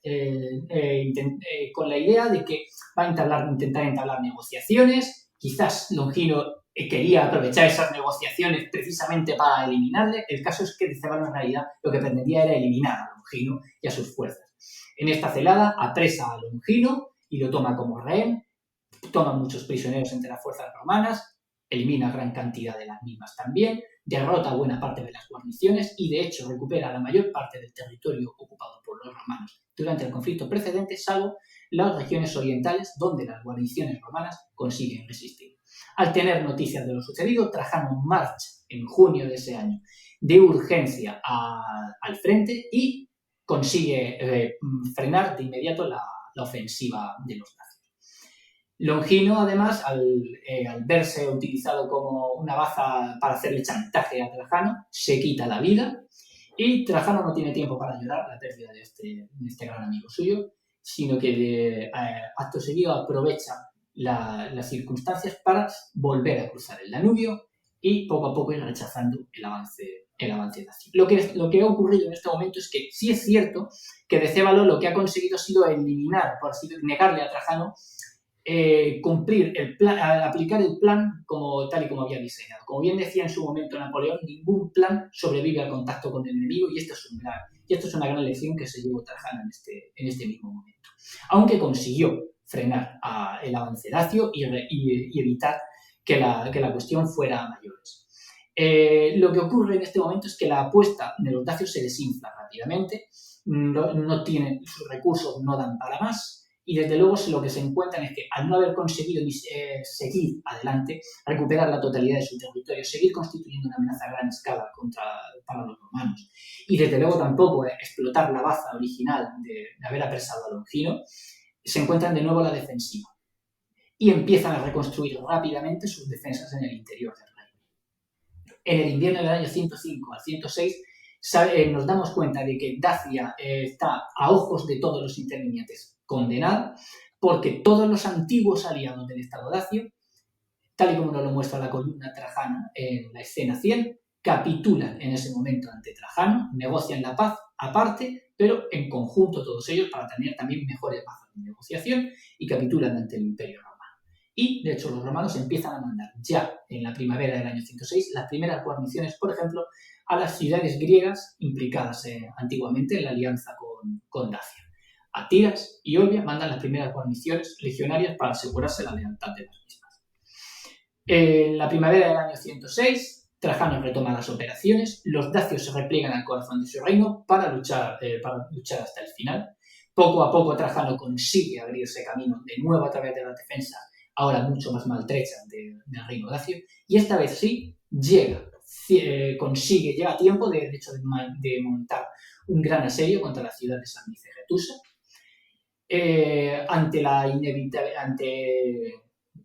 con la idea de que va a intentar entablar negociaciones. Quizás Longino quería aprovechar esas negociaciones precisamente para eliminarle. El caso es que Decébalo en realidad lo que pretendía era eliminar a Longino y a sus fuerzas. En esta celada apresa a Longino y lo toma como rehén, toma muchos prisioneros entre las fuerzas romanas, elimina gran cantidad de las mismas también, derrota buena parte de las guarniciones y de hecho recupera la mayor parte del territorio ocupado por los romanos durante el conflicto precedente, salvo las regiones orientales donde las guarniciones romanas consiguen resistir. Al tener noticias de lo sucedido, Trajano marcha en junio de ese año de urgencia al frente y consigue frenar de inmediato la ofensiva de los nazios. Longino, además, al verse utilizado como una baza para hacerle chantaje a Trajano, se quita la vida y Trajano no tiene tiempo para llorar la pérdida de este gran amigo suyo, sino que acto seguido aprovecha las circunstancias para volver a cruzar el Danubio y poco a poco ir rechazando el avance nazi. Lo que ha ocurrido en este momento es que sí es cierto que Decébalo lo que ha conseguido ha sido eliminar, por así decirlo, negarle a Trajano cumplir aplicar el plan tal y como había diseñado. Como bien decía en su momento Napoleón, ningún plan sobrevive al contacto con el enemigo y esto es una gran lección que se llevó Trajano en este mismo momento. Aunque consiguió frenar el avance dacio y evitar que la cuestión fuera a mayores. Lo que ocurre en este momento es que la apuesta de los dacios se desinfla rápidamente, sus recursos no dan para más. Y desde luego lo que se encuentran es que al no haber conseguido seguir adelante, recuperar la totalidad de su territorio, seguir constituyendo una amenaza a gran escala para los romanos, y desde luego tampoco explotar la baza original de haber apresado a Longino, se encuentran de nuevo a la defensiva y empiezan a reconstruir rápidamente sus defensas en el interior del reino. En el invierno del año 105 al 106 nos damos cuenta de que Dacia está a ojos de todos los intervinientes condenada, porque todos los antiguos aliados del Estado dacio, tal y como nos lo muestra la columna Trajana en la escena 100, capitulan en ese momento ante Trajano, negocian la paz aparte, pero en conjunto todos ellos para tener también mejores bazas de negociación y capitulan ante el Imperio Romano. Y, de hecho, los romanos empiezan a mandar ya en la primavera del año 106 las primeras guarniciones, por ejemplo, a las ciudades griegas implicadas antiguamente en la alianza con Dacia. A Tiras y Olbia mandan las primeras guarniciones legionarias para asegurarse la lealtad de las mismas. En la primavera del año 106, Trajano retoma las operaciones, los dacios se repliegan al corazón de su reino para luchar hasta el final, Poco a poco Trajano consigue abrirse camino de nuevo a través de las defensas, ahora mucho más maltrechas del reino dacio, y esta vez sí llega a tiempo de montar un gran asedio contra la ciudad de Sarmicegetusa. Ante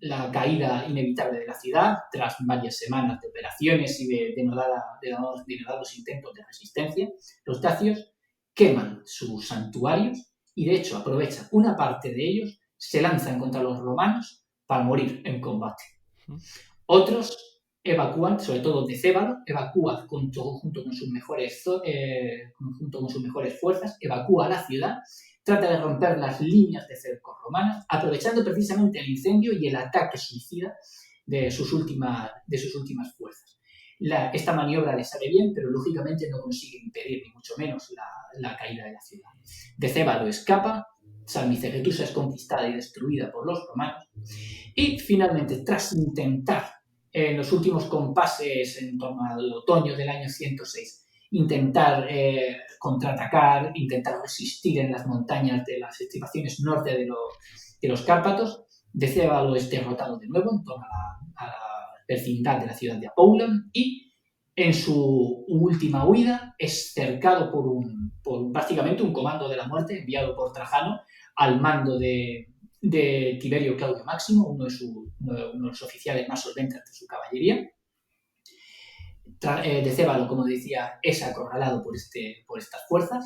la caída inevitable de la ciudad, tras varias semanas de operaciones y de denodados intentos de resistencia, los dacios queman sus santuarios y, de hecho, aprovechan una parte de ellos, se lanzan contra los romanos para morir en combate. Otros evacúan, sobre todo Decébalo, evacúa junto con sus mejores fuerzas, evacúa la ciudad, trata de romper las líneas de cerco romanas, aprovechando precisamente el incendio y el ataque suicida de sus últimas fuerzas. Esta maniobra le sale bien, pero lógicamente no consigue impedir, ni mucho menos, la caída de la ciudad. Decébalo escapa, Sarmicegetusa es conquistada y destruida por los romanos, y finalmente, tras intentar en los últimos compases en torno al otoño del año 106, intentar contraatacar, intentar resistir en las montañas de las estribaciones norte de los Cárpatos, Decébalo es derrotado de nuevo en torno a la vecindad de la ciudad de Apoulan y en su última huida es cercado por básicamente un comando de la muerte enviado por Trajano al mando de Tiberio Claudio Máximo, uno de los oficiales más solventes de su caballería. Decébalo, como decía, es acorralado por estas fuerzas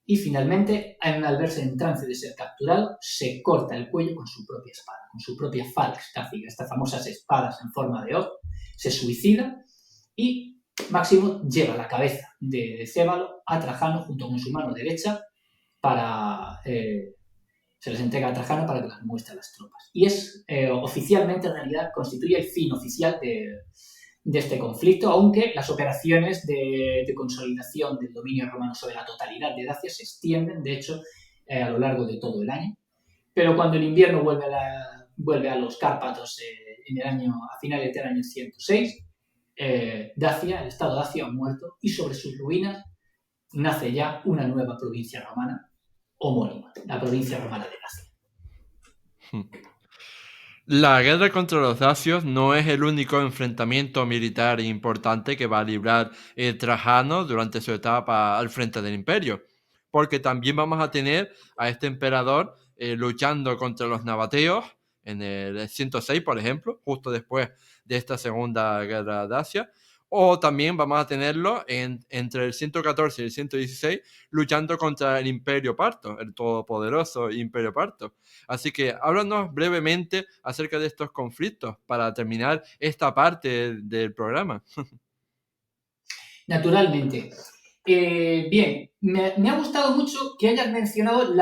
y finalmente, al verse en trance de ser capturado, se corta el cuello con su propia espada, con su propia falx tácica, estas famosas espadas en forma de hoz, se suicida y Máximo lleva la cabeza de Decébalo a Trajano junto con su mano derecha se les entrega a Trajano para que las muestre a las tropas. Y oficialmente, en realidad, constituye el fin oficial de este conflicto, aunque las operaciones de consolidación del dominio romano sobre la totalidad de Dacia se extienden, de hecho, a lo largo de todo el año. Pero cuando el invierno vuelve a los Cárpatos a finales del año 106, el estado Dacia ha muerto y sobre sus ruinas nace ya una nueva provincia romana homónima, la provincia romana de Dacia. La guerra contra los dacios no es el único enfrentamiento militar importante que va a librar Trajano durante su etapa al frente del imperio, porque también vamos a tener a este emperador luchando contra los nabateos en el 106, por ejemplo, justo después de esta segunda guerra dacia, o también vamos a tenerlo entre el 114 y el 116 luchando contra el Imperio Parto, el todopoderoso Imperio Parto. Así que háblanos brevemente acerca de estos conflictos para terminar esta parte del programa. Naturalmente. Bien, me ha gustado mucho que hayas mencionado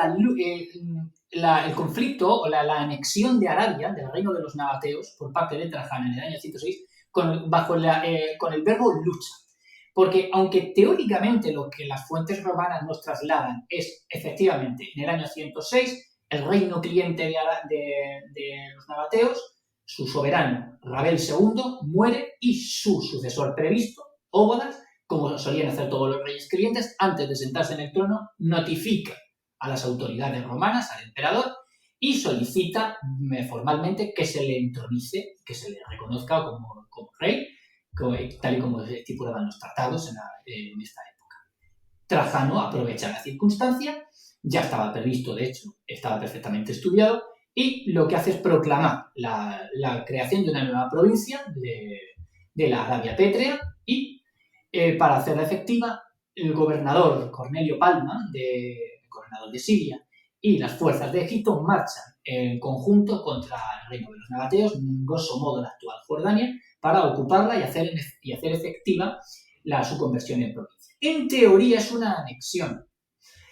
el conflicto o la anexión de Arabia, del reino de los nabateos, por parte de Trajano en el año 106, con el verbo lucha. Porque aunque teóricamente lo que las fuentes romanas nos trasladan es efectivamente en el año 106 el reino cliente de los nabateos, su soberano Rabel II muere y su sucesor previsto, Óbodas, como solían hacer todos los reyes clientes, antes de sentarse en el trono, notifica a las autoridades romanas, al emperador, y solicita formalmente que se le entronice, que se le reconozca como rey, tal y como estipulaban los tratados en esta época. Trajano aprovecha la circunstancia, ya estaba previsto, de hecho, estaba perfectamente estudiado, y lo que hace es proclamar la creación de una nueva provincia de la Arabia Pétrea y para hacerla efectiva, el gobernador Cornelio Palma, gobernador de Siria, y las fuerzas de Egipto marchan en conjunto contra el reino de los nabateos, grosso modo la actual Jordania, para ocuparla y hacer efectiva su conversión en provincia. En teoría es una anexión.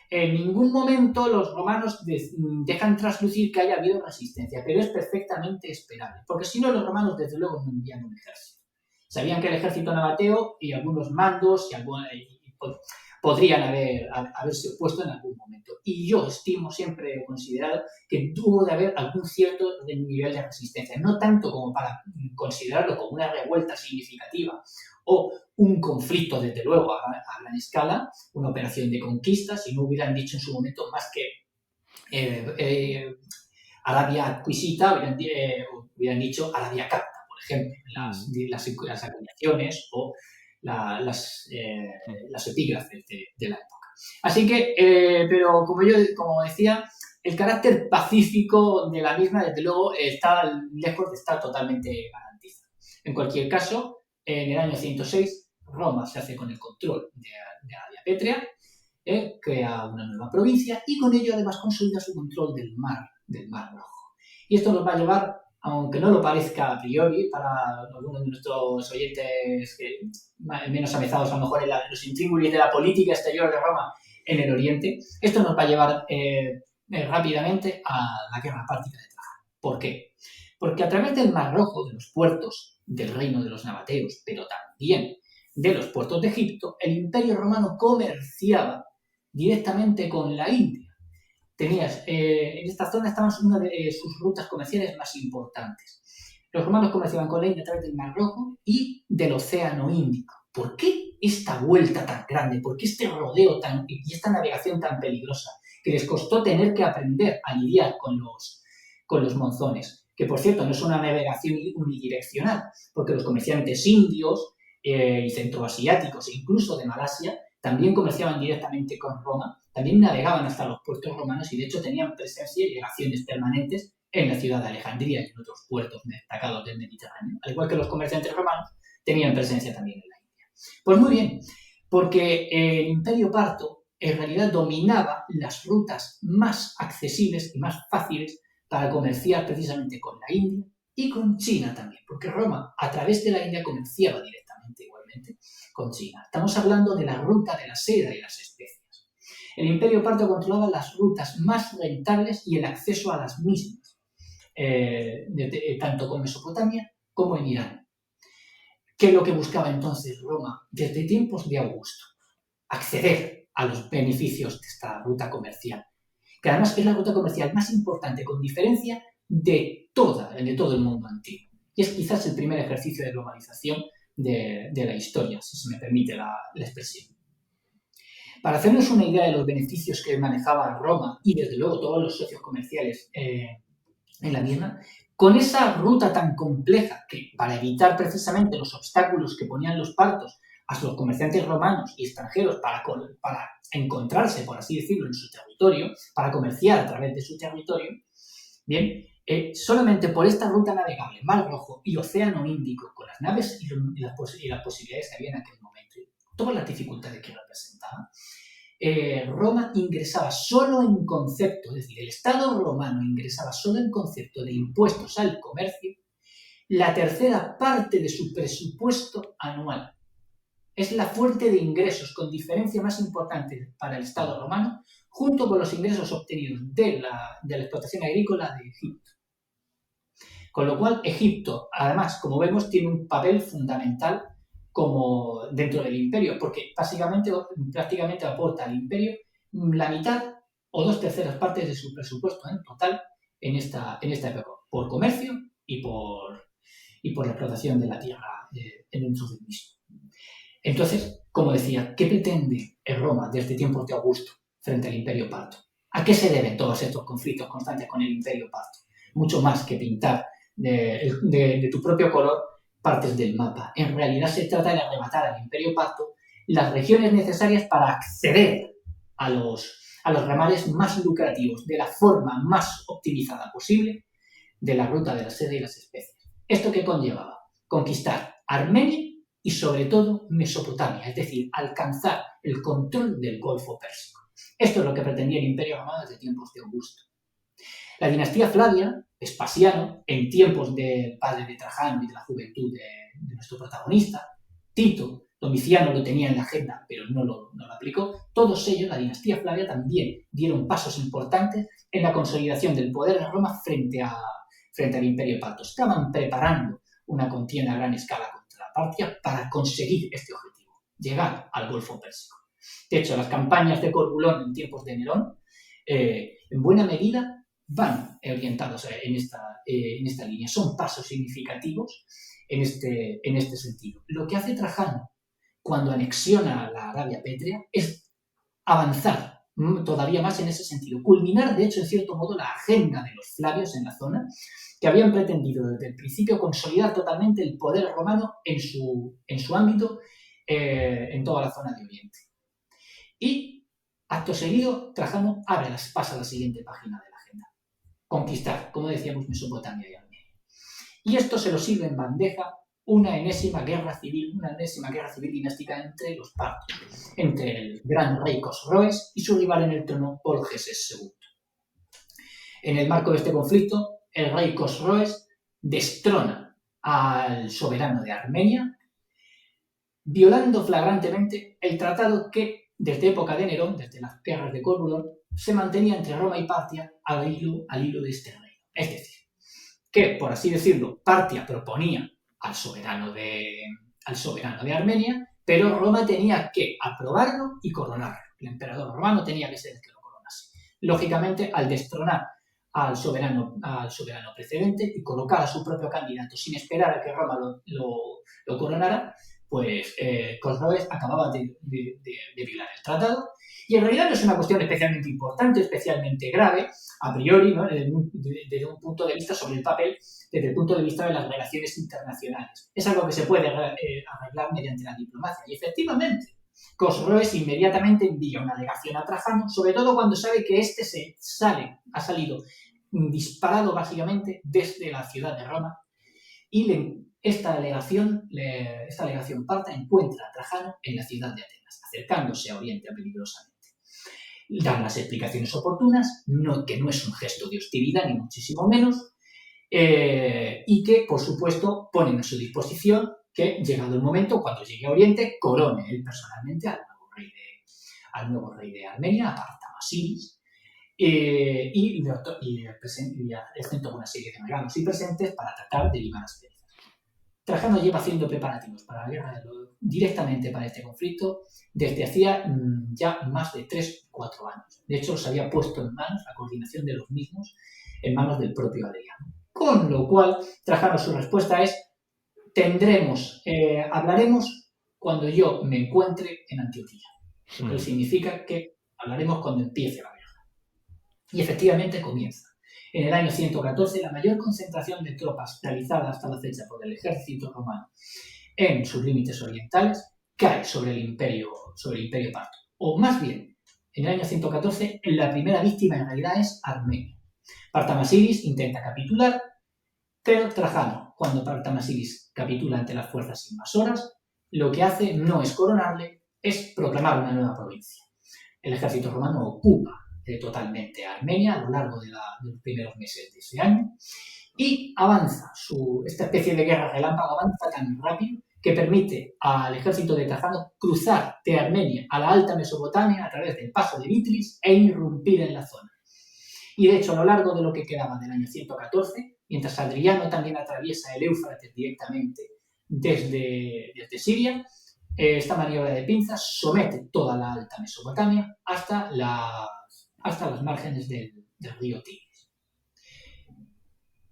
En ningún momento los romanos dejan traslucir que haya habido resistencia, pero es perfectamente esperable, porque si no los romanos desde luego no envían un ejército. Sabían que el ejército nabateo y algunos mandos podrían haberse opuesto en algún momento. Y yo siempre he considerado que tuvo de haber algún cierto nivel de resistencia, no tanto como para considerarlo como una revuelta significativa o un conflicto, desde luego, a gran escala, una operación de conquista, si no hubieran dicho en su momento más que Arabia Acquisita, hubieran dicho Arabia Capta, por ejemplo, las acuñaciones o las epígrafes de la época. Así que, pero como decía, el carácter pacífico de la misma, desde luego, está lejos de estar totalmente garantizado. En cualquier caso, en el año 106, Roma se hace con el control de Arabia Pétrea, crea una nueva provincia y con ello además consolida su control del Mar Rojo. Y esto nos va a llevar, aunque no lo parezca a priori para algunos de nuestros oyentes menos avezados a lo mejor en los intríngulis de la política exterior de Roma en el Oriente, esto nos va a llevar rápidamente a la guerra pártica de Trajano. ¿Por qué? Porque a través del Mar Rojo, de los puertos del reino de los nabateos, pero también de los puertos de Egipto, el Imperio Romano comerciaba directamente con la India. En esta zona estaban una de sus rutas comerciales más importantes. Los romanos comerciaban con la India a través del Mar Rojo y del Océano Índico. ¿Por qué esta vuelta tan grande? ¿Por qué este rodeo y esta navegación tan peligrosa? Que les costó tener que aprender a lidiar con los monzones. Que, por cierto, no es una navegación unidireccional, porque los comerciantes indios y centroasiáticos e incluso de Malasia también comerciaban directamente con Roma, también navegaban hasta los puertos romanos y de hecho tenían presencia y llegaciones permanentes en la ciudad de Alejandría y en otros puertos destacados del Mediterráneo. Al igual que los comerciantes romanos, tenían presencia también en la India. Pues muy bien, porque el Imperio Parto en realidad dominaba las rutas más accesibles y más fáciles para comerciar precisamente con la India y con China también, porque Roma a través de la India comerciaba directamente igualmente con China. Estamos hablando de la ruta de la seda y las especias. El Imperio Parto controlaba las rutas más rentables y el acceso a las mismas, tanto con Mesopotamia como en Irán. ¿Qué es lo que buscaba entonces Roma desde tiempos de Augusto? Acceder a los beneficios de esta ruta comercial, que además es la ruta comercial más importante con diferencia de todo el mundo antiguo. Y es quizás el primer ejercicio de globalización de la historia, si se me permite la expresión. Para hacernos una idea de los beneficios que manejaba Roma y desde luego todos los socios comerciales en la misma, con esa ruta tan compleja que para evitar precisamente los obstáculos que ponían los partos a los comerciantes romanos y extranjeros para encontrarse, por así decirlo, en su territorio, para comerciar a través de su territorio, bien, solamente por esta ruta navegable, Mar Rojo y Océano Índico, con las naves y las posibilidades que había en aquel momento, todas las dificultades que representaba, Roma ingresaba solo en concepto, es decir, el Estado romano ingresaba solo en concepto de impuestos al comercio la tercera parte de su presupuesto anual. Es la fuente de ingresos con diferencia más importante para el Estado romano, junto con los ingresos obtenidos de la explotación agrícola de Egipto. Con lo cual, Egipto, además, como vemos, tiene un papel fundamental como dentro del imperio, porque prácticamente aporta al imperio la mitad o 2/3 partes de su presupuesto en total en esta época, por comercio y por la explotación de la tierra dentro del mismo. Entonces, como decía, ¿qué pretende Roma desde tiempos de Augusto frente al Imperio Parto? ¿A qué se deben todos estos conflictos constantes con el Imperio Parto? Mucho más que pintar de tu propio color partes del mapa. En realidad se trata de arrebatar al Imperio Parto las regiones necesarias para acceder a los ramales más lucrativos de la forma más optimizada posible de la ruta de la seda y las especias. ¿Esto qué conllevaba? Conquistar Armenia y sobre todo Mesopotamia, es decir, alcanzar el control del Golfo Pérsico. Esto es lo que pretendía el Imperio Romano desde tiempos de Augusto. La dinastía Flavia, Vespasiano, en tiempos del padre de Trajano y de la juventud de nuestro protagonista, Tito, Domiciano lo tenía en la agenda, pero no lo aplicó. Todos ellos, la dinastía Flavia, también dieron pasos importantes en la consolidación del poder de Roma frente al Imperio Parto. Estaban preparando una contienda a gran escala contra la Partia para conseguir este objetivo, llegar al Golfo Pérsico. De hecho, las campañas de Corbulón en tiempos de Nerón, en buena medida, van orientados en esta línea. Son pasos significativos en este sentido. Lo que hace Trajano cuando anexiona la Arabia Pétrea es avanzar todavía más en ese sentido. Culminar, de hecho, en cierto modo, la agenda de los Flavios en la zona, que habían pretendido desde el principio consolidar totalmente el poder romano en su ámbito, en toda la zona de Oriente. Y, acto seguido, Trajano pasa a la siguiente página de la agenda. Conquistar, como decíamos, Mesopotamia y Armenia. Y esto se lo sirve en bandeja una enésima guerra civil dinástica entre los partos, entre el gran rey Cosroes y su rival en el trono, Polgeses II. En el marco de este conflicto, el rey Cosroes destrona al soberano de Armenia, violando flagrantemente el tratado que, desde época de Nerón, desde las guerras de Corbulo, se mantenía entre Roma y Partia al hilo de este reino. Es decir, que, por así decirlo, Partia proponía al soberano de Armenia, pero Roma tenía que aprobarlo y coronarlo. El emperador romano tenía que ser el que lo coronase. Lógicamente, al destronar al soberano precedente y colocar a su propio candidato sin esperar a que Roma lo coronara, pues Cosroes acababa de violar el tratado. Y en realidad no es una cuestión especialmente importante, especialmente grave, a priori, ¿no? Desde un punto de vista sobre el papel, desde el punto de vista de las relaciones internacionales. Es algo que se puede arreglar mediante la diplomacia. Y efectivamente, Cosroes inmediatamente envía una delegación a Trajano, sobre todo cuando sabe que este ha salido disparado básicamente desde la ciudad de Roma, y esta delegación parta encuentra a Trajano en la ciudad de Atenas, acercándose a Oriente peligrosamente. Dan las explicaciones oportunas, que no es un gesto de hostilidad, ni muchísimo menos, y que, por supuesto, ponen a su disposición que, llegado el momento, cuando llegue a Oriente, corone él personalmente al nuevo rey de Armenia, a Artamasiris, y presentó una serie de regalos y presentes para tratar de limar asperezas. Trajano lleva haciendo preparativos para la guerra directamente para este conflicto desde hacía ya más de 3-4 años. De hecho, los había puesto en manos, la coordinación de los mismos, en manos del propio Adriano. Con lo cual, Trajano, su respuesta es: hablaremos cuando yo me encuentre en Antioquía. Lo que significa que hablaremos cuando empiece la guerra. Y efectivamente comienza. En el año 114, la mayor concentración de tropas realizada hasta la fecha por el ejército romano en sus límites orientales cae sobre el imperio parto. O más bien, en el año 114, la primera víctima en realidad es Armenia. Artamasiris intenta capitular, pero Trajano, cuando Artamasiris capitula ante las fuerzas invasoras, lo que hace no es coronarle, es proclamar una nueva provincia. El ejército romano ocupa totalmente a Armenia a lo largo de los primeros meses de ese año y avanza. Esta especie de guerra relámpago avanza tan rápido que permite al ejército de Trajano cruzar de Armenia a la Alta Mesopotamia a través del paso de Vitris e irrumpir en la zona. Y de hecho, a lo largo de lo que quedaba del año 114, mientras Adriano también atraviesa el Éufrates directamente desde Siria, esta maniobra de pinzas somete toda la Alta Mesopotamia hasta las márgenes del río Tigris.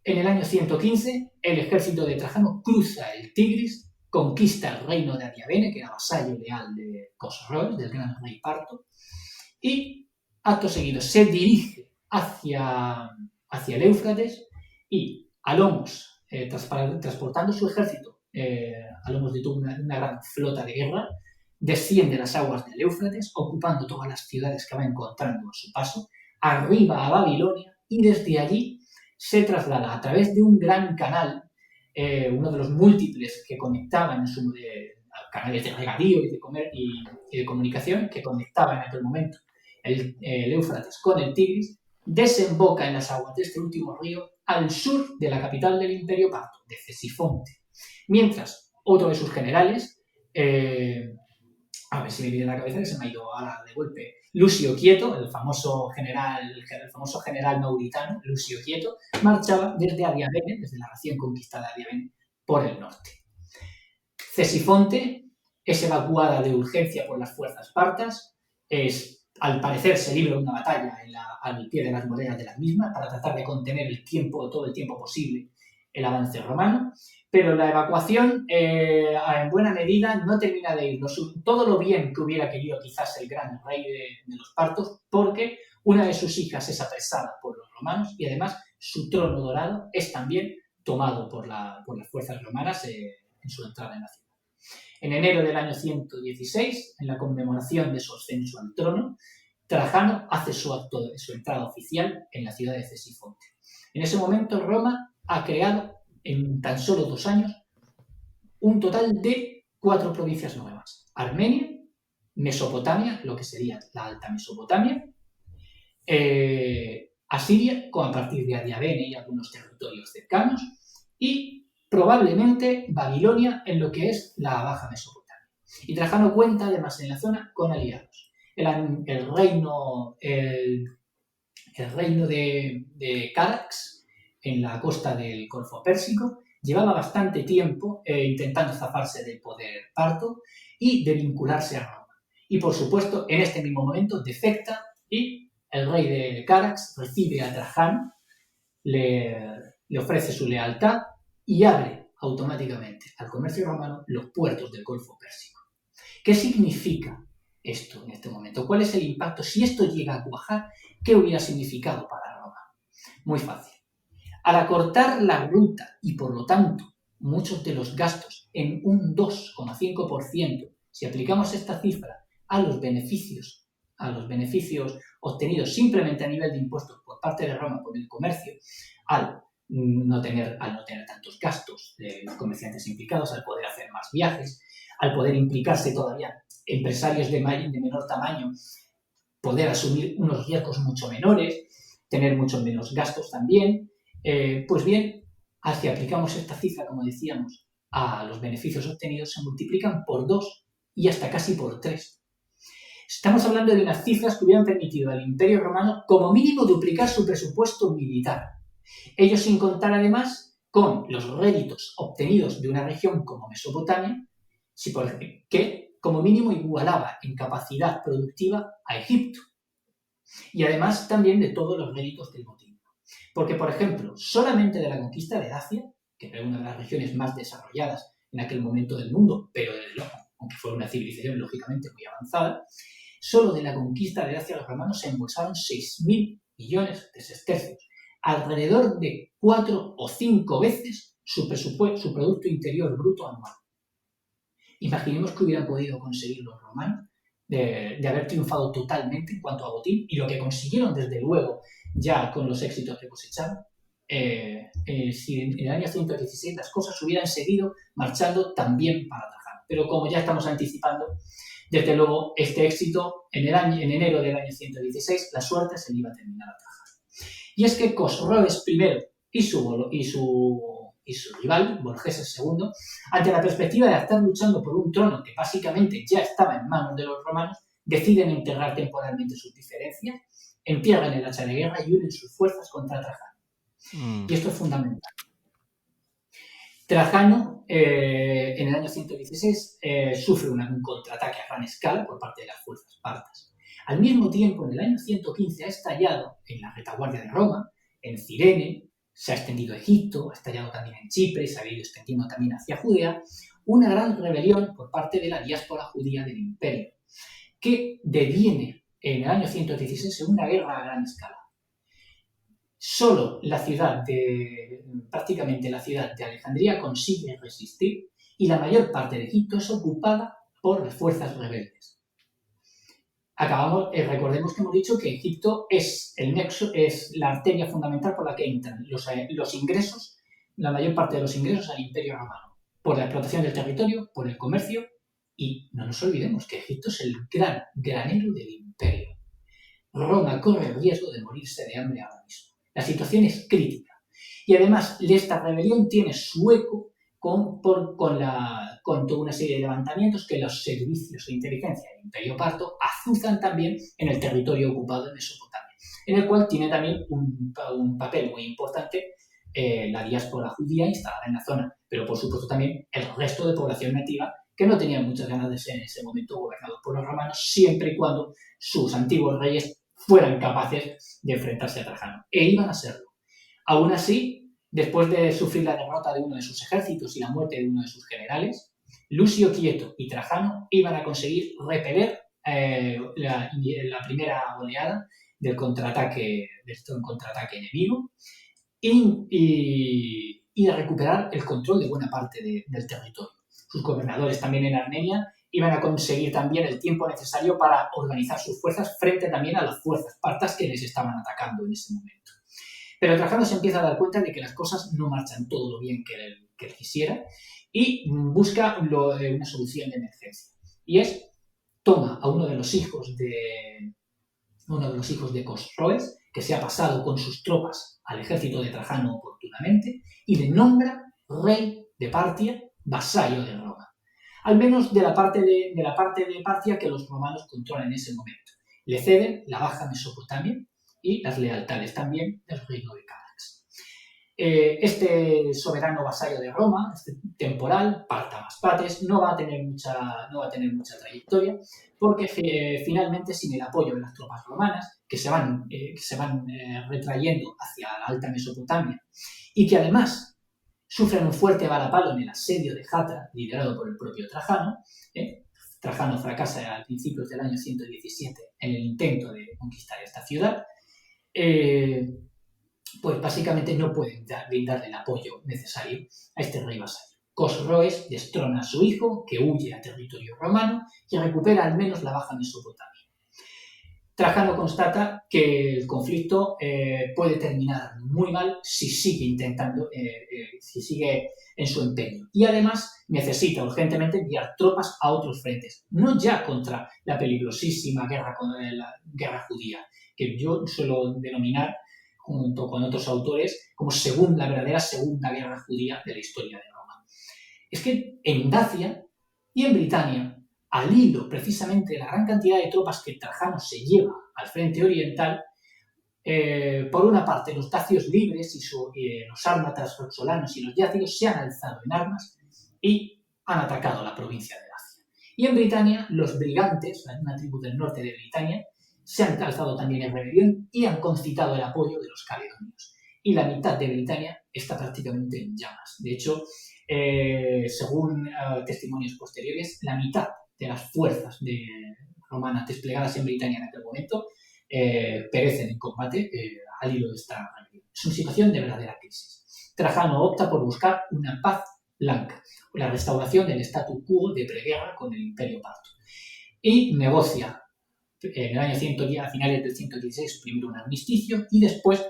En el año 115, el ejército de Trajano cruza el Tigris, conquista el reino de Adiabene, que era vasallo leal de Cosroes, del gran rey parto, y acto seguido se dirige hacia el Éufrates y a lomos, transportando su ejército a lomos de toda una gran flota de guerra, desciende las aguas del Éufrates, ocupando todas las ciudades que va encontrando a su paso, arriba a Babilonia, y desde allí se traslada a través de un gran canal, uno de los múltiples que conectaban canales de regadío y de comunicación que conectaban en aquel momento el Éufrates con el Tigris, desemboca en las aguas de este último río al sur de la capital del Imperio Parto, de Cesifonte. Mientras otro de sus generales, a ver si me viene a la cabeza que se me ha ido ahora de golpe, Lucio Quieto, el famoso general mauritano, Lucio Quieto, marchaba desde Adiabene, desde la recién conquistada Adiabene, por el norte. Cesifonte es evacuada de urgencia por las fuerzas partas, al parecer se libra una batalla al pie de las murallas de las mismas para tratar de contener todo el tiempo posible el avance romano, pero la evacuación en buena medida no termina de ir todo lo bien que hubiera querido quizás el gran rey de los partos, porque una de sus hijas es apresada por los romanos y además su trono dorado es también tomado por las fuerzas romanas en su entrada en la ciudad. En enero del año 116, en la conmemoración de su ascenso al trono, Trajano hace su acto de su entrada oficial en la ciudad de Cesifonte. En ese momento Roma ha creado en tan solo 2 años un total de 4 provincias nuevas: Armenia, Mesopotamia, lo que sería la Alta Mesopotamia, Asiria, a partir de Adiabene y algunos territorios cercanos, y probablemente Babilonia en lo que es la Baja Mesopotamia. Y Trajano cuenta además en la zona con aliados. El reino de Carax, en la costa del Golfo Pérsico, llevaba bastante tiempo intentando zafarse del poder parto y de vincularse a Roma. Y por supuesto, en este mismo momento defecta y el rey de Carax recibe a Trajano, le ofrece su lealtad y abre automáticamente al comercio romano los puertos del Golfo Pérsico. ¿Qué significa esto en este momento? ¿Cuál es el impacto? Si esto llega a cuajar, ¿qué hubiera significado para Roma? Muy fácil. Al acortar la ruta y, por lo tanto, muchos de los gastos en un 2,5%, si aplicamos esta cifra a los beneficios obtenidos simplemente a nivel de impuestos por parte de Roma con el comercio, al no tener tantos gastos de los comerciantes implicados, al poder hacer más viajes, al poder implicarse todavía empresarios de menor tamaño, poder asumir unos riesgos mucho menores, tener muchos menos gastos también. Pues bien, si aplicamos esta cifra, como decíamos, a los beneficios obtenidos, se multiplican por 2 y hasta casi por 3. Estamos hablando de unas cifras que hubieran permitido al Imperio Romano como mínimo duplicar su presupuesto militar. Ello sin contar además con los réditos obtenidos de una región como Mesopotamia, que como mínimo igualaba en capacidad productiva a Egipto. Y además también de todos los réditos del botín. Porque, por ejemplo, solamente de la conquista de Dacia, que era una de las regiones más desarrolladas en aquel momento del mundo, pero desde luego, aunque fue una civilización lógicamente muy avanzada, solo de la conquista de Dacia los romanos se embolsaron 6.000 millones de sestercios, alrededor de 4 o 5 veces su Producto Interior Bruto anual. Imaginemos que hubieran podido conseguir los romanos de haber triunfado totalmente en cuanto a botín, y lo que consiguieron desde luego ya con los éxitos que cosecharon, si en el año 116 las cosas hubieran seguido marchando también para Trajano. Pero como ya estamos anticipando, desde luego este éxito en enero del año 116 la suerte se le iba a terminar a Trajano. Y es que Cosroes I y su rival, Borgeses II, ante la perspectiva de estar luchando por un trono que básicamente ya estaba en manos de los romanos, deciden enterrar temporalmente sus diferencias, entierran el hacha de guerra y unen sus fuerzas contra Trajano. Y esto es fundamental. Trajano, en el año 116, sufre un contraataque a gran escala por parte de las fuerzas partas. Al mismo tiempo, en el año 115 ha estallado en la retaguardia de Roma, en Cirene, se ha extendido a Egipto, ha estallado también en Chipre, se ha ido extendiendo también hacia Judea, una gran rebelión por parte de la diáspora judía del imperio, que deviene en el año 116 en una guerra a gran escala. Solo prácticamente la ciudad de Alejandría consigue resistir y la mayor parte de Egipto es ocupada por las fuerzas rebeldes. Recordemos que hemos dicho que Egipto es el nexo, es la arteria fundamental por la que entran los ingresos, la mayor parte de los ingresos al Imperio Romano, por la explotación del territorio, por el comercio, y no nos olvidemos que Egipto es el gran granero del imperio. Roma corre el riesgo de morirse de hambre ahora mismo. La situación es crítica. Y además, esta rebelión tiene su eco con toda una serie de levantamientos que los servicios de inteligencia del Imperio Parto azuzan también en el territorio ocupado de Mesopotamia, en el cual tiene también un papel muy importante la diáspora judía instalada en la zona, pero por supuesto también el resto de población nativa que no tenía muchas ganas de ser en ese momento gobernados por los romanos, siempre y cuando sus antiguos reyes fueran capaces de enfrentarse a Trajano. E iban a serlo. Aún así, Después de sufrir la derrota de uno de sus ejércitos y la muerte de uno de sus generales, Lucio Quieto y Trajano iban a conseguir repeler la primera oleada del contraataque enemigo y a recuperar el control de buena parte del territorio. Sus gobernadores también en Armenia iban a conseguir también el tiempo necesario para organizar sus fuerzas frente también a las fuerzas partas que les estaban atacando en ese momento. Pero Trajano se empieza a dar cuenta de que las cosas no marchan todo lo bien que él quisiera y busca una solución de emergencia. Y toma a uno de los hijos de Cosroes, que se ha pasado con sus tropas al ejército de Trajano oportunamente, y le nombra rey de Partia, vasallo de Roma. Al menos de la parte de Partia que los romanos controlan en ese momento. Le ceden la Baja Mesopotamia y las lealtades también del reino de Carax. Este soberano vasallo de Roma, este temporal, Partamas Pates, no va a tener mucha trayectoria, porque finalmente, sin el apoyo de las tropas romanas, que se van retrayendo hacia la Alta Mesopotamia, y que además sufren un fuerte varapalo en el asedio de Hatra, liderado por el propio Trajano. Trajano fracasa a principios del año 117 en el intento de conquistar esta ciudad. Pues básicamente no pueden brindarle el apoyo necesario a este rey vasallo. Cosroes destrona a su hijo, que huye a territorio romano y recupera al menos la Baja Mesopotamia. Trajano constata que el conflicto puede terminar muy mal si sigue en su empeño. Y además necesita urgentemente enviar tropas a otros frentes, no ya contra la peligrosísima guerra judía, que yo suelo denominar, junto con otros autores, como la verdadera segunda guerra judía de la historia de Roma. Es que en Dacia y en Britania, al hilo precisamente de la gran cantidad de tropas que Trajano se lleva al frente oriental, por una parte los dacios libres y los sármatas roxolanos y los yácigos se han alzado en armas y han atacado la provincia de Dacia. Y en Britania los brigantes, una tribu del norte de Britania, se han alzado también en rebelión y han concitado el apoyo de los caledonios. Y la mitad de Britania está prácticamente en llamas. De hecho, según testimonios posteriores, la mitad de las fuerzas romanas desplegadas en Britania en aquel momento perecen en combate al hilo de esta rebelión. Es una situación de verdadera crisis. Trajano opta por buscar una paz blanca, la restauración del statu quo de preguerra con el Imperio Parto. Y negocia en el año 110, a finales del 116, primero un armisticio y después,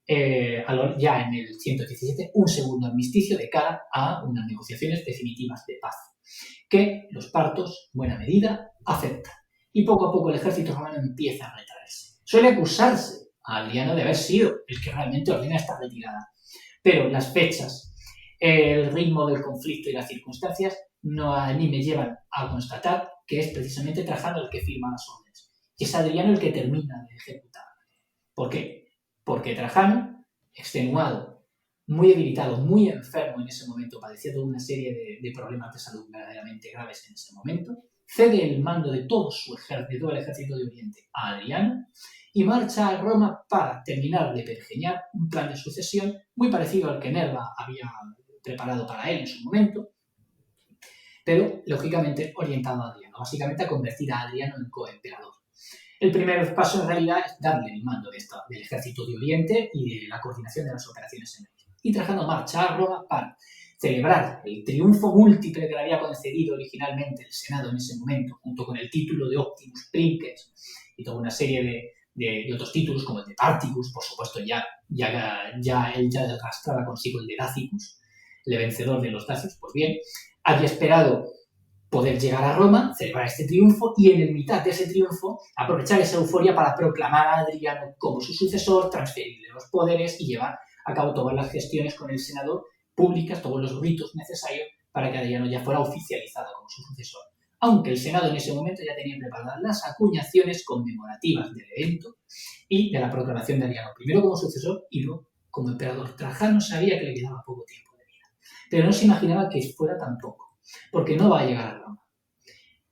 ya en el 117, un segundo armisticio de cara a unas negociaciones definitivas de paz, que los partos, en buena medida, aceptan. Y poco a poco el ejército romano empieza a retraerse. Suele acusarse a Adriano de haber sido el que realmente ordena esta retirada, pero las fechas, el ritmo del conflicto y las circunstancias a mí me llevan a constatar que es precisamente Trajano el que firma las órdenes. Y es Adriano el que termina de ejecutar. ¿Por qué? Porque Trajano, extenuado, muy debilitado, muy enfermo en ese momento, padeciendo una serie de problemas de salud verdaderamente graves en ese momento, cede el mando de todo el ejército de Oriente a Adriano y marcha a Roma para terminar de pergeñar un plan de sucesión muy parecido al que Nerva había preparado para él en su momento, pero lógicamente orientado a Adriano, básicamente a convertir a Adriano en coemperador. El primer paso en realidad es darle el mando del ejército de Oriente y de la coordinación de las operaciones en Oriente. Y Trajano marcha a Roma para celebrar el triunfo múltiple que le había concedido originalmente el Senado en ese momento, junto con el título de Optimus Princeps y toda una serie de otros títulos, como el de Particus, por supuesto, ya él arrastraba consigo el de Dacicus, el vencedor de los dacios. Pues bien, había esperado poder llegar a Roma, celebrar este triunfo y en mitad de ese triunfo aprovechar esa euforia para proclamar a Adriano como su sucesor, transferirle los poderes y llevar a cabo todas las gestiones con el Senado públicas, todos los ritos necesarios para que Adriano ya fuera oficializado como su sucesor. Aunque el Senado en ese momento ya tenía preparadas las acuñaciones conmemorativas del evento y de la proclamación de Adriano, primero como sucesor y luego como emperador. Trajano sabía que le quedaba poco tiempo de vida, pero no se imaginaba que fuera tan poco, porque no va a llegar a Roma.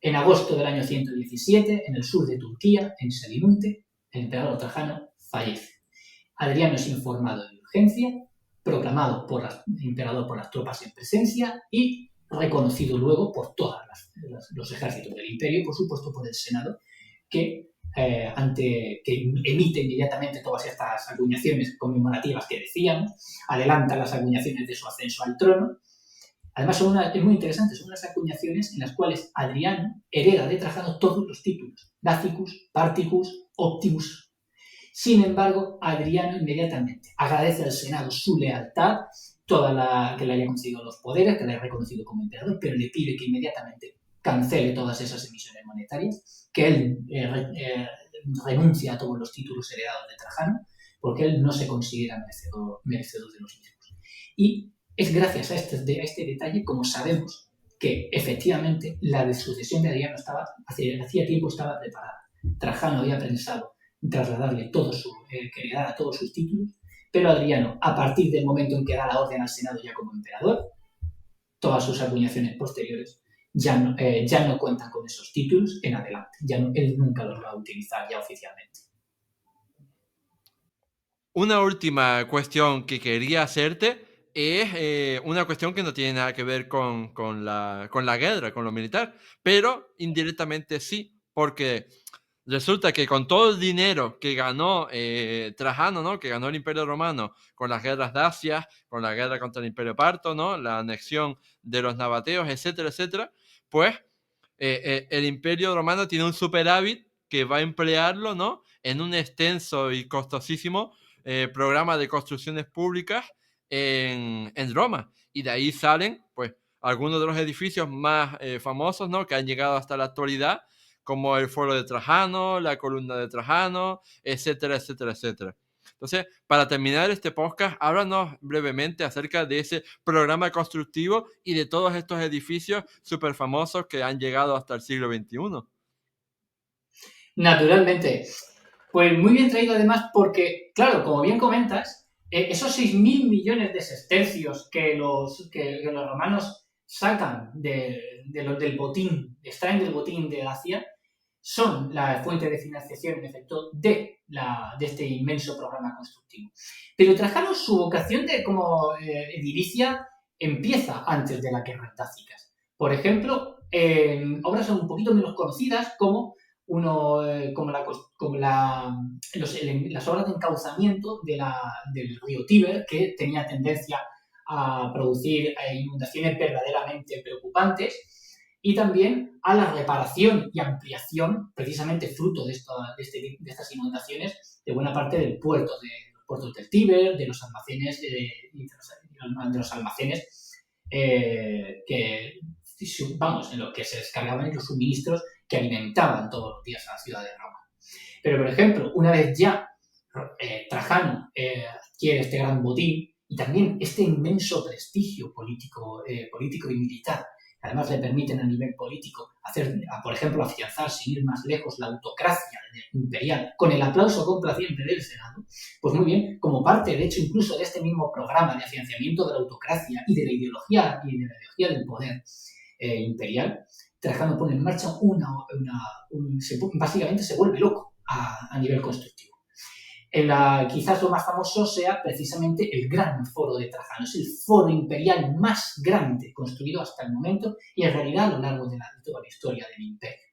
En agosto del año 117, en el sur de Turquía, en Selinunt, el emperador Trajano fallece. Adriano es informado de urgencia proclamado por el emperador por las tropas en presencia y reconocido luego por todos los ejércitos del imperio y, por supuesto, por el Senado, que que emite inmediatamente todas estas acuñaciones conmemorativas que decíamos, adelanta las acuñaciones de su ascenso al trono. Además, es muy interesante, son unas acuñaciones en las cuales Adriano hereda de Trajano todos los títulos, Daficus, Particus, Optimus. Sin embargo, Adriano inmediatamente agradece al Senado su lealtad, que le haya concedido los poderes, que le haya reconocido como emperador, pero le pide que inmediatamente cancele todas esas emisiones monetarias, que él renuncia a todos los títulos heredados de Trajano, porque él no se considera merecedor de los mismos. Y es gracias a este detalle como sabemos que efectivamente la sucesión de Adriano hacía tiempo estaba preparada. Trajano había pensado trasladarle que heredara todos sus títulos, pero Adriano, a partir del momento en que da la orden al Senado ya como emperador, todas sus acuñaciones posteriores ya no cuentan con esos títulos en adelante. Él nunca los va a utilizar ya oficialmente. Una última cuestión que quería hacerte es una cuestión que no tiene nada que ver con la guerra, con lo militar, pero indirectamente sí, porque resulta que con todo el dinero que ganó Trajano, ¿no? Que ganó el Imperio Romano con las guerras dacias, con la guerra contra el Imperio Parto, ¿no? La anexión de los nabateos, etcétera, etcétera, pues el Imperio Romano tiene un superávit que va a emplearlo, ¿no? En un extenso y costosísimo programa de construcciones públicas en Roma. Y de ahí salen, pues, algunos de los edificios más famosos, ¿no? Que han llegado hasta la actualidad, como el Foro de Trajano, la Columna de Trajano, etcétera, etcétera, etcétera. Entonces, para terminar este podcast, háblanos brevemente acerca de ese programa constructivo y de todos estos edificios súper famosos que han llegado hasta el siglo XXI. Naturalmente. Pues muy bien traído además porque, claro, como bien comentas, esos 6.000 millones de sestercios que los romanos sacan del botín, extraen del botín de Dacia, son la fuente de financiación, en efecto, de este inmenso programa constructivo. Pero Trajano, su vocación como edilicia empieza antes de las guerras dácicas. Por ejemplo, obras un poquito menos conocidas como las obras de encauzamiento del río Tíber, que tenía tendencia a producir inundaciones verdaderamente preocupantes, y también a la reparación y ampliación, precisamente fruto de estas inundaciones, de buena parte del puerto, de los puertos del Tíber, de los almacenes, en los que se descargaban los suministros que alimentaban todos los días a la ciudad de Roma. Pero, por ejemplo, una vez ya Trajano adquiere este gran botín y también este inmenso prestigio político y militar, que además le permiten a nivel político por ejemplo, afianzar, sin ir más lejos, la autocracia imperial, con el aplauso complaciente del Senado, pues muy bien, como parte, de hecho, incluso de este mismo programa de afianzamiento de la autocracia y de la ideología del poder imperial, Trajano pone en marcha básicamente se vuelve loco a nivel constructivo. Quizás lo más famoso sea precisamente el Gran Foro de Trajano. Es el foro imperial más grande construido hasta el momento y en realidad a lo largo de toda la historia del imperio.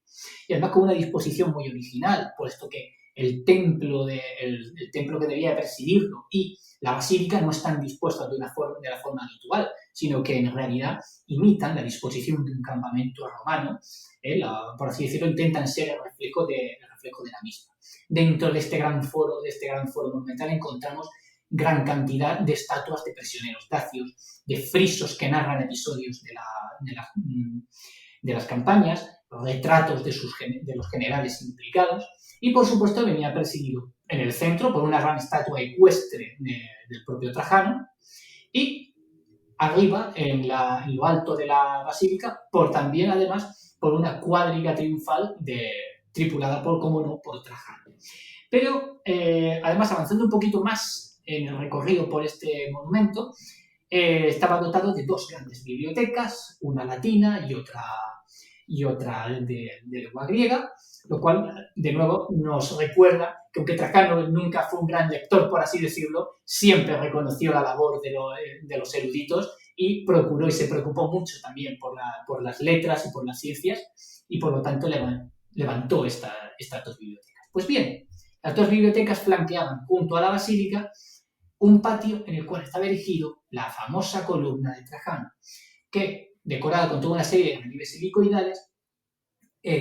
Y además con una disposición muy original, puesto que el templo que debía presidirlo y la basílica no están dispuestos de la forma habitual, sino que en realidad imitan la disposición de un campamento romano, por así decirlo, intentan ser el reflejo de la misma. Dentro de este gran foro monumental encontramos gran cantidad de estatuas de prisioneros dacios, de frisos que narran episodios de las campañas, retratos de los generales implicados y, por supuesto, venía presidido en el centro por una gran estatua ecuestre del propio Trajano y arriba, en lo alto de la basílica, también, además, por una cuadriga triunfal tripulada por Trajano. Pero, además, avanzando un poquito más en el recorrido por este monumento, estaba dotado de dos grandes bibliotecas, una latina y otra de lengua griega, lo cual, de nuevo, nos recuerda que aunque Trajano nunca fue un gran lector, por así decirlo, siempre reconoció la labor de los eruditos y procuró y se preocupó mucho también por las letras y por las ciencias, y por lo tanto levantó estas dos bibliotecas. Pues bien, las dos bibliotecas flanqueaban junto a la basílica un patio en el cual estaba erigido la famosa columna de Trajano, que, decorada con toda una serie de relieves helicoidales,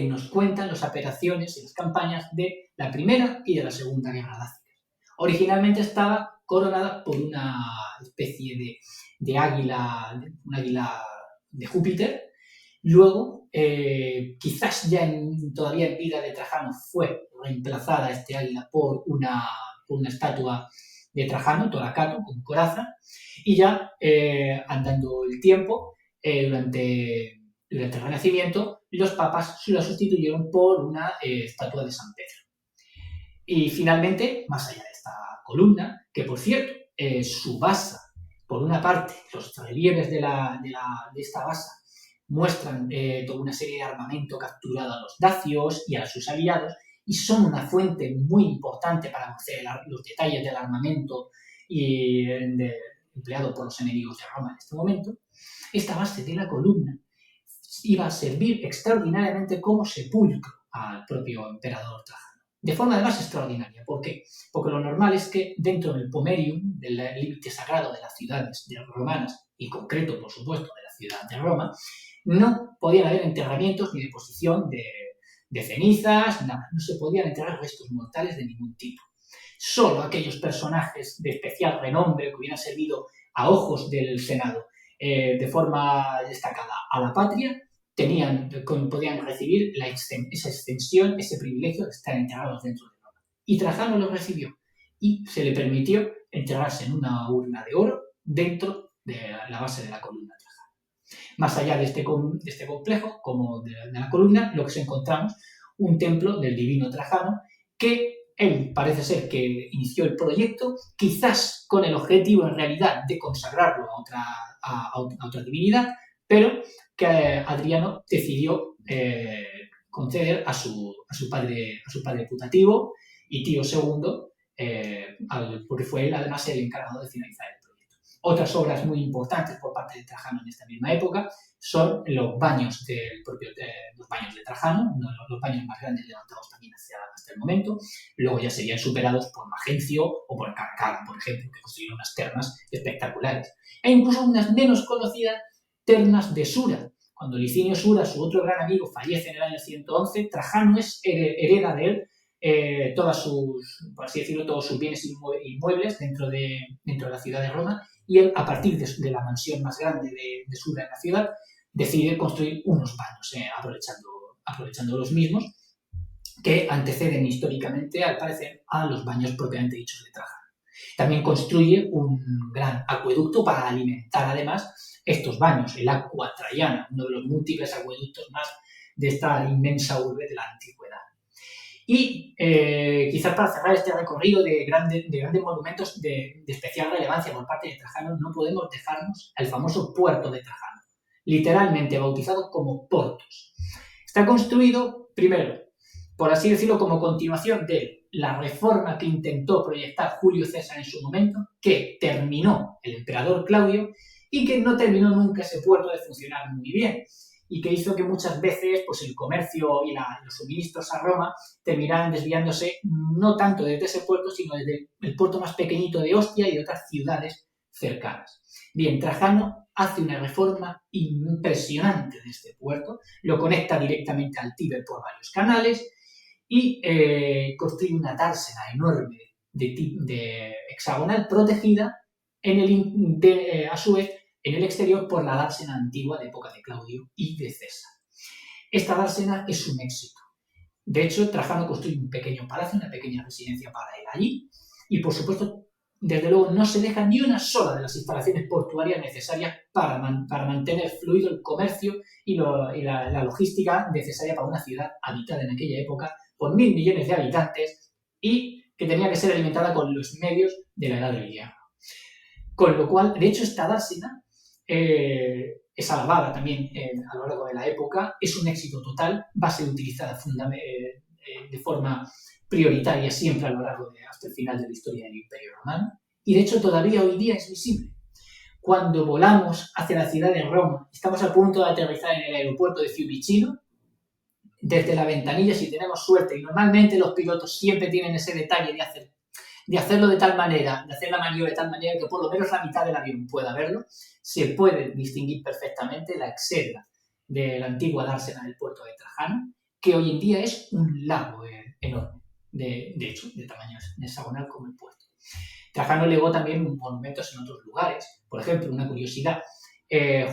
nos cuentan las operaciones y las campañas de la Primera y de la Segunda Guerra Dácica. Originalmente estaba coronada por una especie de águila, un águila de Júpiter. Luego, quizás ya todavía en vida de Trajano, fue reemplazada este águila por una estatua de Trajano, Toracato, con coraza, y ya andando el tiempo, durante el Renacimiento, los papas la sustituyeron por una estatua de San Pedro. Y finalmente, más allá de esta columna, que por cierto, su basa, por una parte, los relieves de esta basa muestran toda una serie de armamento capturado a los dacios y a sus aliados, y son una fuente muy importante para conocer los detalles del armamento empleado por los enemigos de Roma en este momento. Esta base de la columna iba a servir extraordinariamente como sepulcro al propio emperador Trajano. De forma además extraordinaria. ¿Por qué? Porque lo normal es que dentro del pomerium, del límite sagrado de las ciudades romanas, y en concreto, por supuesto, de la ciudad de Roma, no podían haber enterramientos ni deposición de cenizas, nada. No se podían enterrar restos mortales de ningún tipo. Solo aquellos personajes de especial renombre que hubieran servido a ojos del Senado de forma destacada a la patria, podían recibir esa extensión, ese privilegio de estar enterrados dentro de Roma. Y Trajano lo recibió y se le permitió enterrarse en una urna de oro dentro de la base de la columna Trajano. Más allá de este complejo, como de la columna, lo que se encontramos, un templo del divino Trajano, que él parece ser que inició el proyecto, quizás con el objetivo en realidad de consagrarlo a otra divinidad, pero que Adriano decidió conceder a su padre putativo y tío segundo, porque fue él además el encargado de finalizar el proyecto. Otras obras muy importantes por parte de Trajano en esta misma época son los baños de Trajano, uno de los baños más grandes levantados también hasta el momento. Luego ya serían superados por Magencio o por Caracalla, por ejemplo, que construyeron unas termas espectaculares. E incluso unas menos conocidas termas de Sura. Cuando Licinio Sura, su otro gran amigo, fallece en el año 111, Trajano hereda de él todos sus bienes inmuebles dentro de la ciudad de Roma, y él, a partir de la mansión más grande de Sura en la ciudad, decide construir unos baños, aprovechando los mismos, que anteceden históricamente, al parecer, a los baños propiamente dichos de Trajano. También construye un gran acueducto para alimentar, además, estos baños, el Aqua Traiana, uno de los múltiples acueductos más de esta inmensa urbe de la antigüedad. Y quizás para cerrar este recorrido de grandes monumentos de especial relevancia por parte de Trajano, no podemos dejarnos el famoso puerto de Trajano, literalmente bautizado como Portus. Está construido, primero, por así decirlo, como continuación de la reforma que intentó proyectar Julio César en su momento, que terminó el emperador Claudio y que no terminó nunca ese puerto de funcionar muy bien, y que hizo que muchas veces pues, el comercio y los suministros a Roma terminaran desviándose no tanto desde ese puerto, sino desde el puerto más pequeñito de Ostia y de otras ciudades cercanas. Bien, Trajano hace una reforma impresionante de este puerto, lo conecta directamente al Tíber por varios canales y construye una dársena enorme de hexagonal protegida a su vez en el exterior por la dársena antigua de época de Claudio y de César. Esta dársena es un éxito. De hecho, Trajano construye un pequeño palacio, una pequeña residencia para él allí, y por supuesto, desde luego, no se deja ni una sola de las instalaciones portuarias necesarias para mantener fluido el comercio y la logística necesaria para una ciudad habitada en aquella época por 1.000 millones de habitantes y que tenía que ser alimentada con los medios de la Edad del Hierro. Con lo cual, de hecho, esta dársena es alabada también a lo largo de la época, es un éxito total, va a ser utilizada de forma prioritaria siempre a lo largo de hasta el final de la historia del Imperio Romano, y de hecho todavía hoy día es visible. Cuando volamos hacia la ciudad de Roma, estamos a punto de aterrizar en el aeropuerto de Fiumicino, desde la ventanilla, si tenemos suerte, y normalmente los pilotos siempre tienen ese detalle de hacerlo de tal manera, de hacer la maniobra de tal manera que por lo menos la mitad del avión pueda verlo, se puede distinguir perfectamente la exedra de la antigua dársena del puerto de Trajano, que hoy en día es un lago enorme, de hecho, de tamaño hexagonal como el puerto. Trajano legó también monumentos en otros lugares. Por ejemplo, una curiosidad,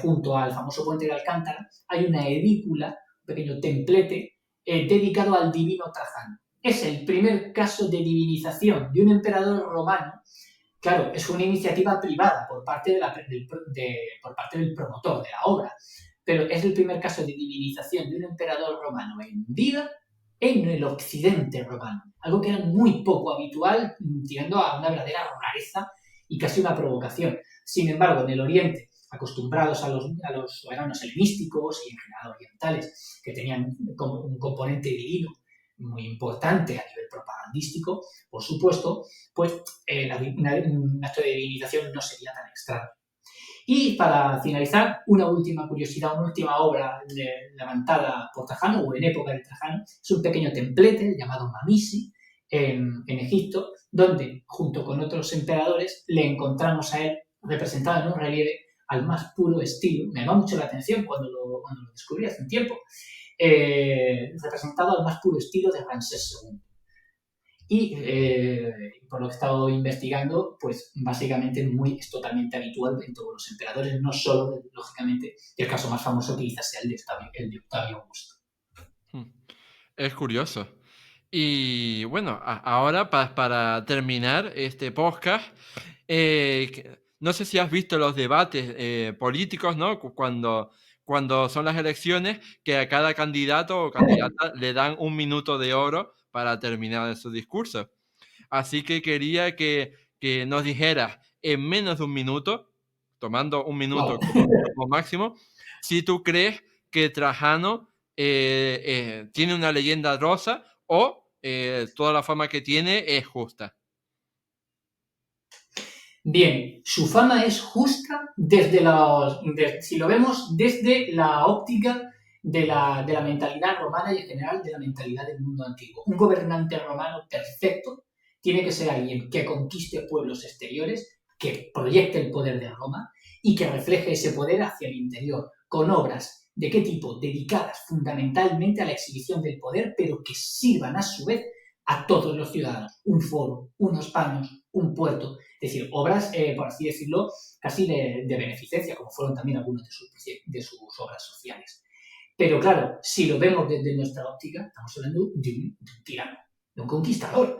junto al famoso puente de Alcántara hay una edícula, un pequeño templete, dedicado al divino Trajano. Es el primer caso de divinización de un emperador romano. Claro, es una iniciativa privada por parte del promotor de la obra, pero es el primer caso de divinización de un emperador romano en vida en el occidente romano, algo que era muy poco habitual, tirando a una verdadera rareza y casi una provocación. Sin embargo, en el oriente, acostumbrados a los soberanos helenísticos y en general orientales, que tenían como un componente divino muy importante a nivel propagandístico, por supuesto, pues un acto de divinización no sería tan extraño. Y para finalizar, una última curiosidad, una última obra levantada por Trajano o en época de Trajano, es un pequeño templete llamado Mamisi en Egipto, donde junto con otros emperadores le encontramos a él representado en un relieve al más puro estilo. Me llamó mucho la atención cuando lo descubrí hace un tiempo, representado al más puro estilo de Ramsés II. Y por lo que he estado investigando, pues básicamente es totalmente habitual en todos los emperadores, no solo, lógicamente, el caso más famoso quizás sea el de Octavio Augusto. Es curioso. Y bueno, ahora para terminar este podcast, no sé si has visto los debates políticos, ¿no? Cuando son las elecciones, que a cada candidato o candidata le dan 1 minuto de oro para terminar su discurso. Así que quería que nos dijeras en menos de 1 minuto, tomando 1 minuto Wow. como máximo, si tú crees que Trajano tiene una leyenda rosa o toda la fama que tiene es justa. Bien, su fama es justa si lo vemos desde la óptica de la mentalidad romana y en general de la mentalidad del mundo antiguo. Un gobernante romano perfecto tiene que ser alguien que conquiste pueblos exteriores, que proyecte el poder de Roma y que refleje ese poder hacia el interior, con obras de qué tipo, dedicadas fundamentalmente a la exhibición del poder, pero que sirvan a su vez a todos los ciudadanos. Un foro, unos paños, un puerto. Es decir, obras, por así decirlo, casi de beneficencia, como fueron también algunas de sus obras sociales. Pero claro, si lo vemos desde nuestra óptica, estamos hablando de un tirano, de un conquistador,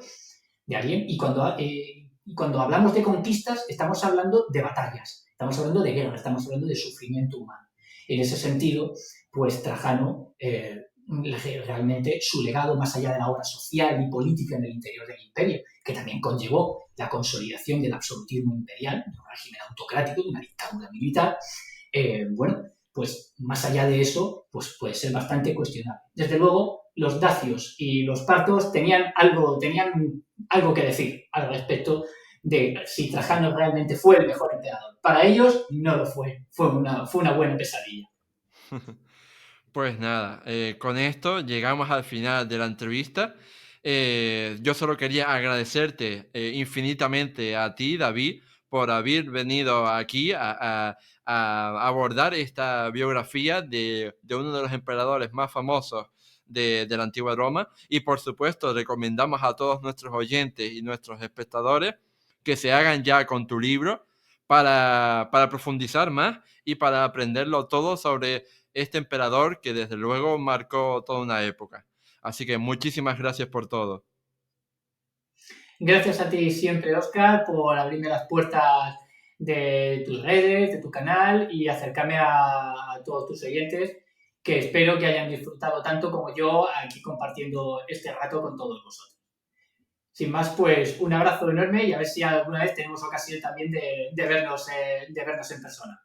de alguien. Y cuando hablamos de conquistas, estamos hablando de batallas, estamos hablando de guerra, estamos hablando de sufrimiento humano. En ese sentido, pues Trajano, realmente su legado, más allá de la obra social y política en el interior del imperio, que también conllevó la consolidación del absolutismo imperial, de un régimen autocrático, de una dictadura militar, bueno, pues más allá de eso, pues puede ser bastante cuestionable. Desde luego, los dacios y los partos tenían algo que decir al respecto de si Trajano realmente fue el mejor emperador. Para ellos no lo fue, fue una buena pesadilla. Pues nada, con esto llegamos al final de la entrevista. Yo solo quería agradecerte infinitamente a ti, David, por haber venido aquí a abordar esta biografía de uno de los emperadores más famosos de la antigua Roma. Y por supuesto, recomendamos a todos nuestros oyentes y nuestros espectadores que se hagan ya con tu libro para profundizar más y para aprenderlo todo sobre este emperador que desde luego marcó toda una época. Así que muchísimas gracias por todo. Gracias a ti siempre, Oscar, por abrirme las puertas de tus redes, de tu canal y acercarme a todos tus oyentes, que espero que hayan disfrutado tanto como yo aquí compartiendo este rato con todos vosotros. Sin más, pues un abrazo enorme y a ver si alguna vez tenemos ocasión también de vernos en persona.